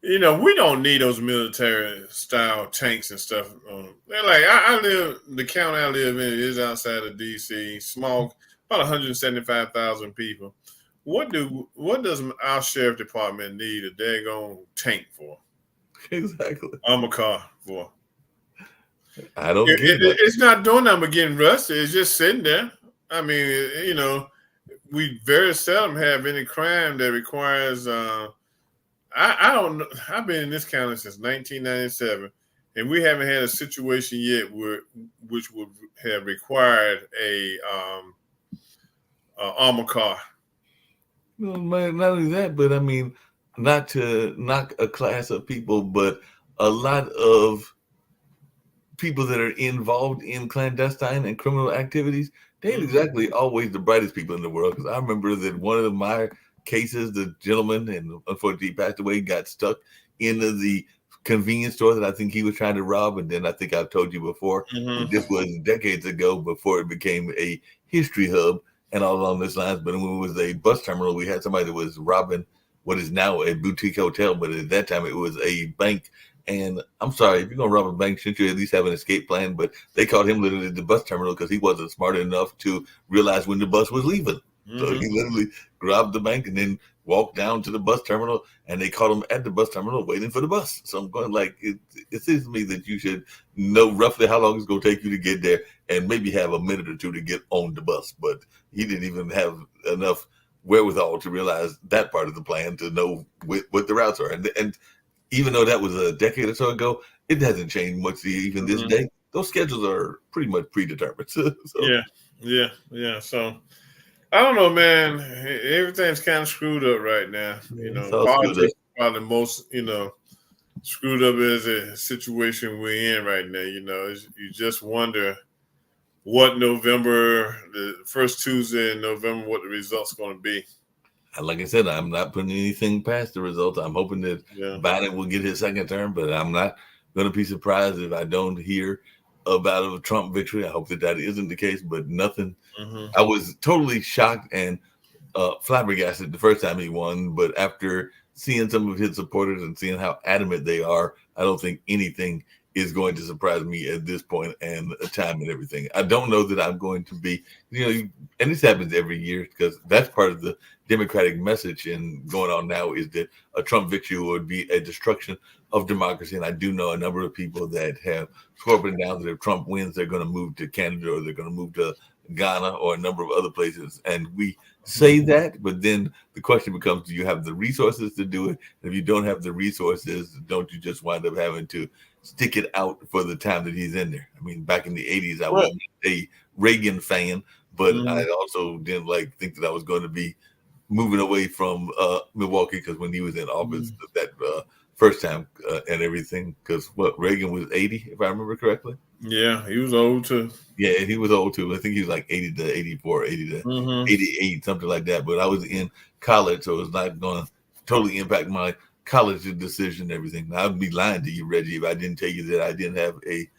we don't need those military style tanks and stuff. They're like I live. The county I live in is outside of DC, small, about 175,000 people. What does our sheriff department need a daggone tank for? Exactly. Armor car for? I don't get that. It's not doing nothing but getting rusted. It's just sitting there. I mean, we very seldom have any crime that requires. I don't know. I've been in this county since 1997, and we haven't had a situation yet which would have required a armor car. No, not only that, but I mean, not to knock a class of people, but a lot of people that are involved in clandestine and criminal activities, they ain't exactly always the brightest people in the world. Because I remember that one of my cases, the gentleman, and unfortunately he passed away, got stuck in the convenience store that I think he was trying to rob. And then I think I've told you before that this was decades ago before it became a history hub and all along those lines. But when it was a bus terminal, we had somebody that was robbing what is now a boutique hotel, but at that time it was a bank. And I'm sorry, if you're gonna rob a bank, shouldn't you at least have an escape plan? But they caught him literally at the bus terminal because he wasn't smart enough to realize when the bus was leaving. So he literally robbed the bank and then walked down to the bus terminal, and they caught him at the bus terminal waiting for the bus. So I'm going like, it seems to me that you should know roughly how long it's going to take you to get there, and maybe have a minute or two to get on the bus. But he didn't even have enough wherewithal to realize that part of the plan to know what the routes are. And even though that was a decade or so ago, it hasn't changed much even this day. Those schedules are pretty much predetermined. So. Yeah. So I don't know, man. Everything's kind of screwed up right now. Politics is probably the most, screwed up as a situation we're in right now. You just wonder what the first Tuesday in November, what the result's going to be. Like I said, I'm not putting anything past the results. I'm hoping that Biden will get his second term, but I'm not going to be surprised if I don't hear about a Trump victory. I hope that isn't the case, but nothing. I was totally shocked and flabbergasted the first time he won, but after seeing some of his supporters and seeing how adamant they are, I don't think anything is going to surprise me at this point and time and everything. I don't know that I'm going to be, and this happens every year because that's part of the Democratic message and going on now is that a Trump victory would be a destruction of democracy. And I do know a number of people that have sworn down that if Trump wins, they're going to move to Canada or they're going to move to Ghana or a number of other places. And we say that, but then the question becomes, do you have the resources to do it? And if you don't have the resources, don't you just wind up having to stick it out for the time that he's in there? I mean, back in the 80s, I was a Reagan fan, but I also didn't think that I was going to be moving away from Milwaukee because when he was in office that first time and everything, because Reagan was 80, if I remember correctly. Yeah, he was old too. Yeah, he was old too. I think he was like 80 to 84, 80 to 88, something like that. But I was in college, so it's not going to totally impact my college decision and everything. Now, I'd be lying to you, Reggie, if I didn't tell you that I didn't have a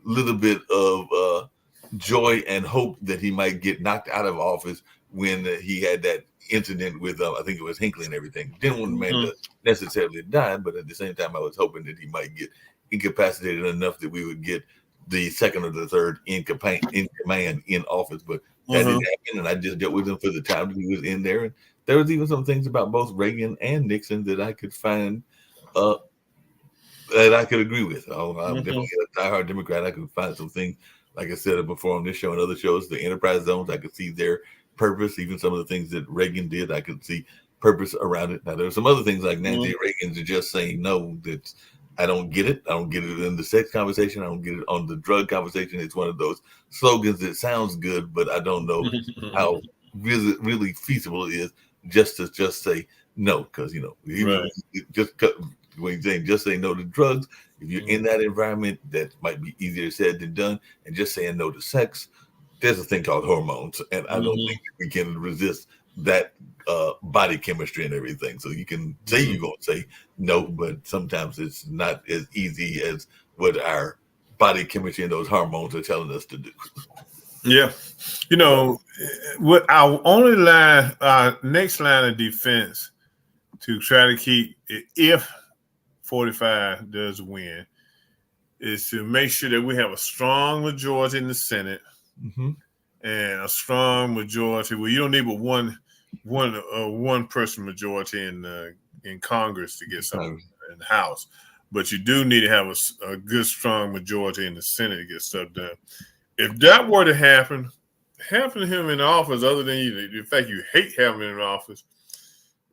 little bit of joy and hope that he might get knocked out of office when he had that incident with, I think it was Hinckley and everything. Didn't want the man to necessarily die, but at the same time, I was hoping that he might get incapacitated enough that we would get the second or the third in command in office. But that didn't happen, and I just dealt with him for the time that he was in there. And there was even some things about both Reagan and Nixon that I could find that I could agree with. I'm definitely a diehard Democrat. I could find some things, like I said before on this show and other shows, the enterprise zones, I could see their purpose. Even some of the things that Reagan did, I could see purpose around it. Now, there are some other things like Nancy Reagan's just saying no, that I don't get it. I don't get it in the sex conversation. I don't get it on the drug conversation. It's one of those slogans that sounds good, but I don't know how really feasible it is just to say no, because when you're saying just say no to drugs, if you're in that environment, that might be easier said than done. And just saying no to sex, there's a thing called hormones, and I don't think we can resist that body chemistry and everything. So you can say you're going to say no, but sometimes it's not as easy as what our body chemistry and those hormones are telling us to do. Yeah. What our only line, our next line of defense to try to keep, if 45 does win, is to make sure that we have a strong majority in the Senate and a strong majority. Well, you don't need but one person majority in Congress to get something in the House, but you do need to have a good strong majority in the Senate to get stuff done. If that were to happen to him in office, other than the fact you hate having him in office,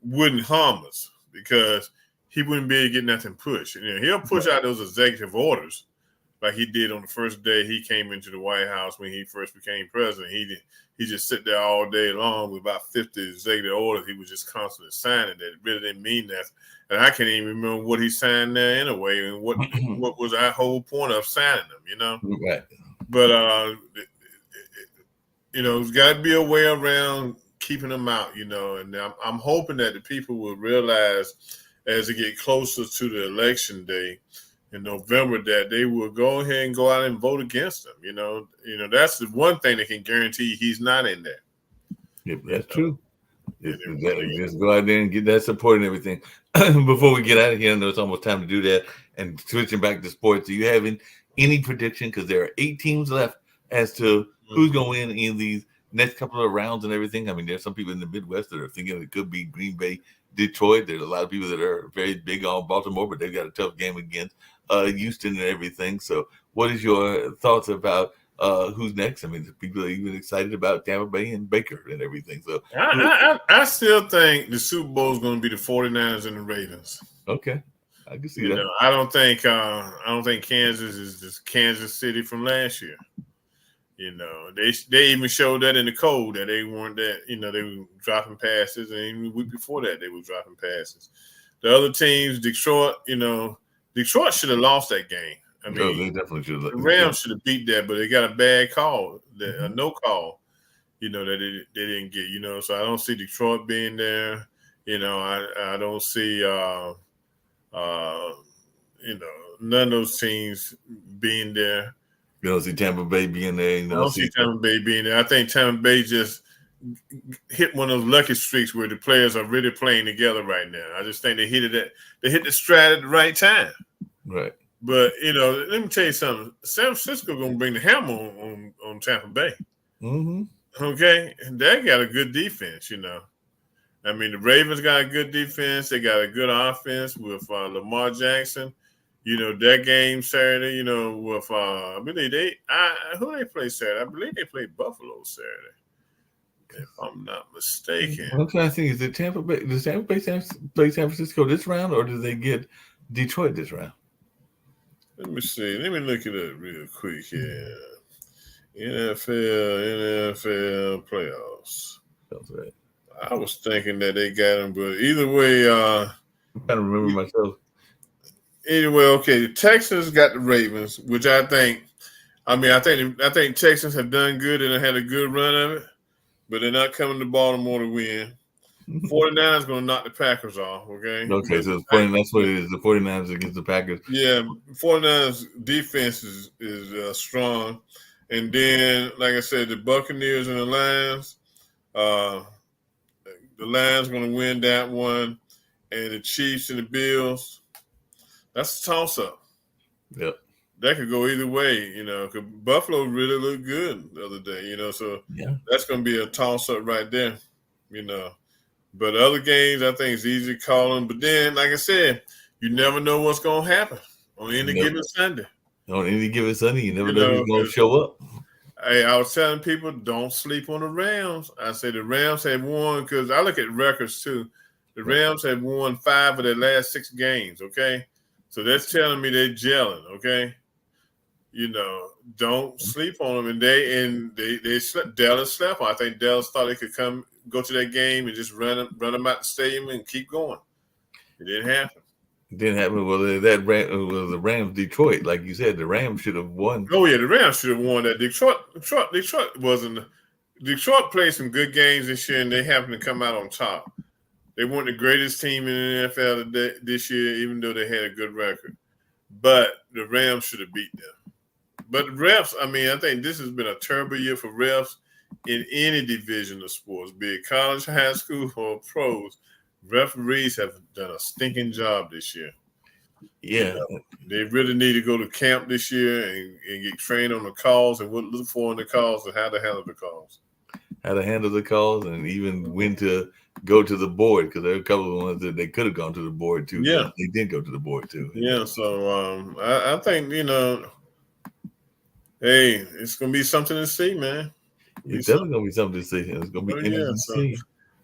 wouldn't harm us because he wouldn't be able to get nothing pushed. He'll push out those executive orders like he did on the first day he came into the White House when he first became president. He just sit there all day long with about 50 executive orders. He was just constantly signing that. It really didn't mean that. And I can't even remember what he signed there anyway and what was our whole point of signing them, Right. But, there's got to be a way around keeping them out, and I'm hoping that the people will realize as they get closer to the election day in November that they will go ahead and go out and vote against them. That's the one thing that can guarantee he's not in there. Yep, that's true. Just go out there and get that support and everything. Before we get out of here, I know it's almost time to do that. And switching back to sports, do you have any prediction? Because there are 8 teams left as to who's going to win in these next couple of rounds and everything. I mean, there's some people in the Midwest that are thinking it could be Green Bay, Detroit. There's a lot of people that are very big on Baltimore, but they've got a tough game against Houston and everything. So what is your thoughts about who's next? I mean, people are even excited about Tampa Bay and Baker and everything. So I still think the Super Bowl is going to be the 49ers and the Ravens. Okay. I can see that. I don't think Kansas is just Kansas City from last year. They even showed that in the cold that they weren't that, they were dropping passes, and even the week before that they were dropping passes. The other teams, Detroit should have lost that game. I mean, they definitely should have. The Rams should have beat that, but they got a bad call, a no call, that they didn't get, so I don't see Detroit being there. I don't see, none of those teams being there. You don't see Tampa Bay being there. I don't see Tampa Bay being there. I think Tampa Bay just hit one of those lucky streaks where the players are really playing together right now. I just think they hit the stride at the right time. Right. But let me tell you something. San Francisco going to bring the hammer on Tampa Bay. Mm-hmm. Okay, and they got a good defense. I mean, the Ravens got a good defense. They got a good offense with Lamar Jackson. That game Saturday, with I believe who they play Saturday? I believe they played Buffalo Saturday, if I'm not mistaken. I'm trying to think, is it Tampa Bay? Does Tampa Bay play San Francisco this round, or do they get Detroit this round? Let me see. Let me look it up real quick here. NFL playoffs. That's right. I was thinking that they got them, but either way, I'm trying to remember myself. Anyway, okay, the Texans got the Ravens, which I think Texans have done good and had a good run of it, but they're not coming to Baltimore to win. 49ers going to knock the Packers off, okay? Okay, But so that's what it is. The 49ers against the Packers. yeah, 49ers defense is strong. And then, like I said, the Buccaneers and the Lions, uh, the Lions going to win that one. And the Chiefs and the Bills, that's a toss-up. Yep. That could go either way, because Buffalo really looked good the other day, so that's going to be a toss-up right there, But other games, I think it's easy to call them. But then, like I said, you never know what's going to happen on any given Sunday. On any given Sunday, you never know who's going to show up. Hey, I was telling people, don't sleep on the Rams. I said the Rams have won, because I look at records too. The Rams have won 5 of their last 6 games, okay? So that's telling me they're gelling, okay? Don't sleep on them. And they slept. Dallas slept. I think Dallas thought they could go to that game and just run them out the stadium and keep going. It didn't happen. It didn't happen. Well, was the Rams Detroit, like you said. The Rams should have won. Oh yeah, the Rams should have won that. Detroit wasn't. Detroit played some good games this year, and they happened to come out on top. They weren't the greatest team in the NFL this year, even though they had a good record. But the Rams should have beat them. But refs, I think this has been a terrible year for refs in any division of sports, be it college, high school, or pros. Referees have done a stinking job this year. Yeah. They really need to go to camp this year and get trained on the calls and what to look for in the calls and how to handle the calls. How to handle the calls and even when to go to the board, because there are a couple of ones that they could have gone to the board too. Yeah. They did go to the board too. Yeah, so I think, hey, it's going to be something to see, man. It's definitely going to be something to see. It's going to be interesting to see.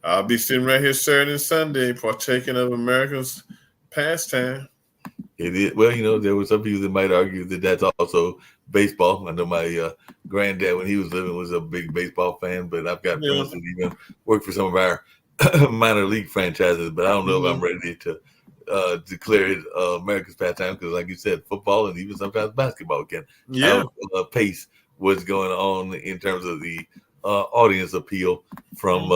I'll be sitting right here Saturday and Sunday partaking of America's pastime. It is. Well, there were some people that might argue that that's also baseball. I know my granddad, when he was living, was a big baseball fan, but I've got friends that even work for some of our minor league franchises, but I don't know if I'm ready to declare it America's pastime because, like you said, football and even sometimes basketball can pace what's going on in terms of the audience appeal from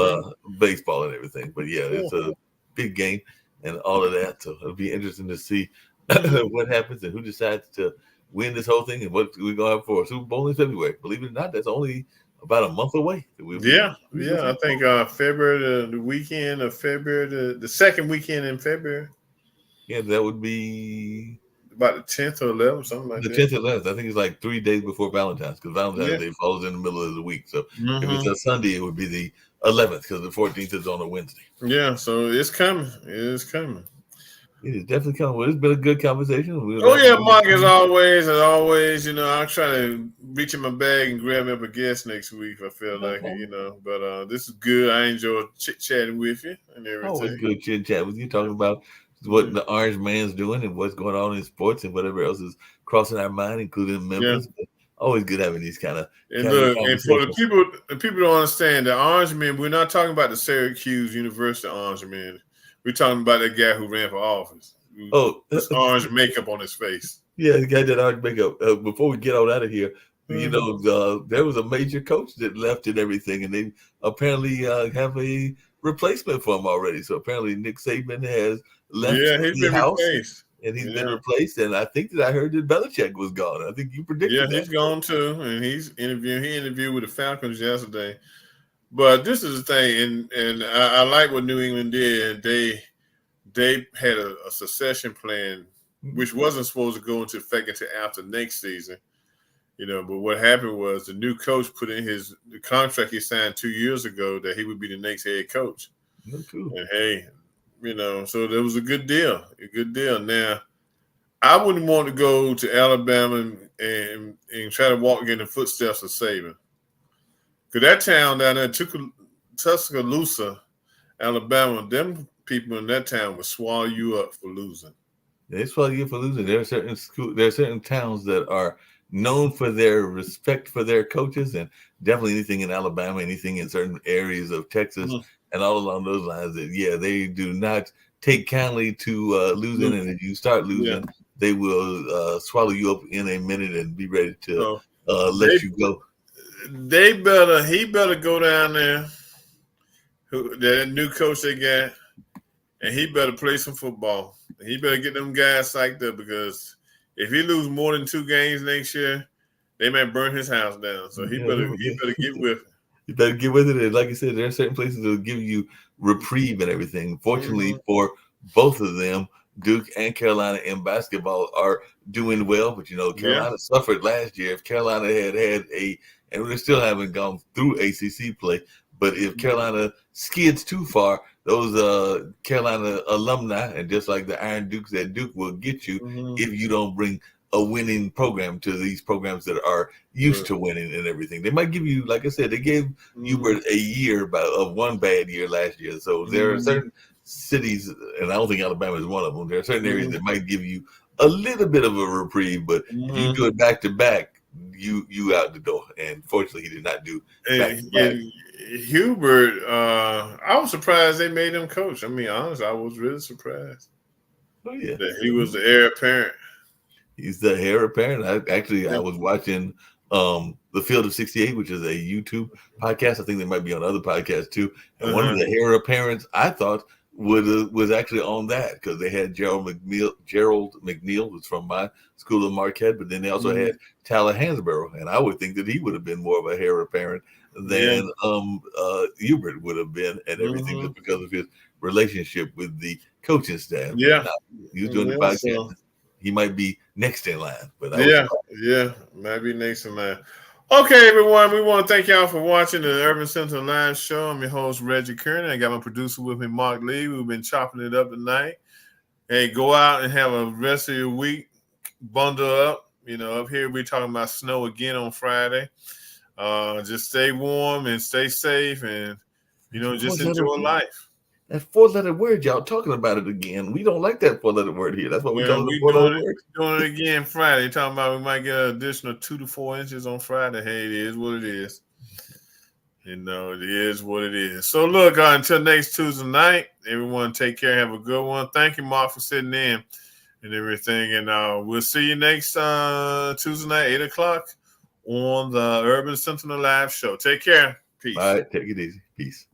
baseball and everything. But it's a big game and all of that, so it'll be interesting to see what happens and who decides to win this whole thing and what we're going to have for a Super Bowl in February. Believe it or not, that's only about a month away. I think February, the weekend of February, the second weekend in February. Yeah, that would be about the 10th or 11th, something like that. The 10th or 11th. I think it's like 3 days before Valentine's, because Valentine's Day falls in the middle of the week. So if it's a Sunday, it would be the 11th, because the 14th is on a Wednesday. Yeah, so it's coming. It is coming. It is definitely coming. Well, it's been a good conversation. Mark, as always, I'll try to reach in my bag and grab up a guest next week if I feel like it, But this is good. I enjoy chit-chatting with you and everything. Always good chit-chat with you, talking about what the Orange Man's doing and what's going on in sports and whatever else is crossing our mind, including Memphis. Yeah. Always good having these kind of. And for the people don't understand, the Orange Men, we're not talking about the Syracuse University Orange Men. We're talking about that guy who ran for office. This orange makeup on his face. Yeah, he got that orange makeup. Before we get on out of here, there was a major coach that left and everything, and they apparently have a replacement for him already. So apparently Nick Saban has left the house, replaced. And he's been replaced. And I think that I heard that Belichick was gone. I think you predicted that. Yeah, he's gone too, and he interviewed with the Falcons yesterday. But this is the thing, and I like what New England did. They had a succession plan, which wasn't supposed to go into effect until after next season. But what happened was the new coach put in the contract he signed 2 years ago that he would be the next head coach. Oh, cool. And hey, so there was a good deal. Now, I wouldn't want to go to Alabama and try to walk in the footsteps of Saban. Because that town down there, Tuscaloosa, Alabama, them people in that town would swallow you up for losing. They swallow you for losing. There are certain towns that are known for their respect for their coaches, and definitely anything in Alabama, anything in certain areas of Texas, and all along those lines. That they do not take kindly to losing, and if you start losing, they will swallow you up in a minute and be ready to let you go. He better go down there that new coach they got, and he better play some football. He better get them guys psyched up because if he lose more than 2 games next year, they might burn his house down. So he better get with it. You better get with it. And like I said, there are certain places that will give you reprieve and everything. Fortunately for both of them, Duke and Carolina in basketball are doing well. But, Carolina suffered last year. If Carolina had and we still haven't gone through ACC play, but if Carolina skids too far, those Carolina alumni, and just like the Iron Dukes at Duke, will get you if you don't bring a winning program to these programs that are used to winning and everything. They might give you, like I said, they gave Hubert a year of one bad year last year. So there are certain cities, and I don't think Alabama is one of them. There are certain areas that might give you a little bit of a reprieve, but if you do it back to back, you out the door. And fortunately, he did not do back to back. Hubert, I was surprised they made him coach. I mean, honestly, I was really surprised. Oh yeah, that he was the heir apparent. He's the heir apparent. I was watching The Field of 68, which is a YouTube podcast. I think they might be on other podcasts too. And one of the heir apparents I thought was actually on that because they had Gerald McNeil, who's from my school of Marquette, but then they also had Tyler Hansborough, and I would think that he would have been more of a heir apparent than Hubert would have been, and everything just because of his relationship with the coaching staff. Yeah, he was doing the podcast. So he might be next in line, but might be next in line. Okay, everyone, we want to thank y'all for watching the Urban Sentinel Live Show. I'm your host, Reggie Kearney. I got my producer with me, Mark Lee. We've been chopping it up tonight. Hey, go out and have a rest of your week. Bundle up. Up here we're talking about snow again on Friday. Just stay warm and stay safe and, just enjoy life. That 4-letter word, y'all talking about it again. We don't like that 4-letter word here. That's what we call it. We're doing it again Friday. Talking about we might get an additional 2 to 4 inches on Friday. Hey, it is what it is. It is what it is. So look, until next Tuesday night, everyone take care. Have a good one. Thank you, Mark, for sitting in and everything. And we'll see you next Tuesday night, 8 o'clock on the Urban Sentinel Live Show. Take care. Peace. All right, take it easy. Peace.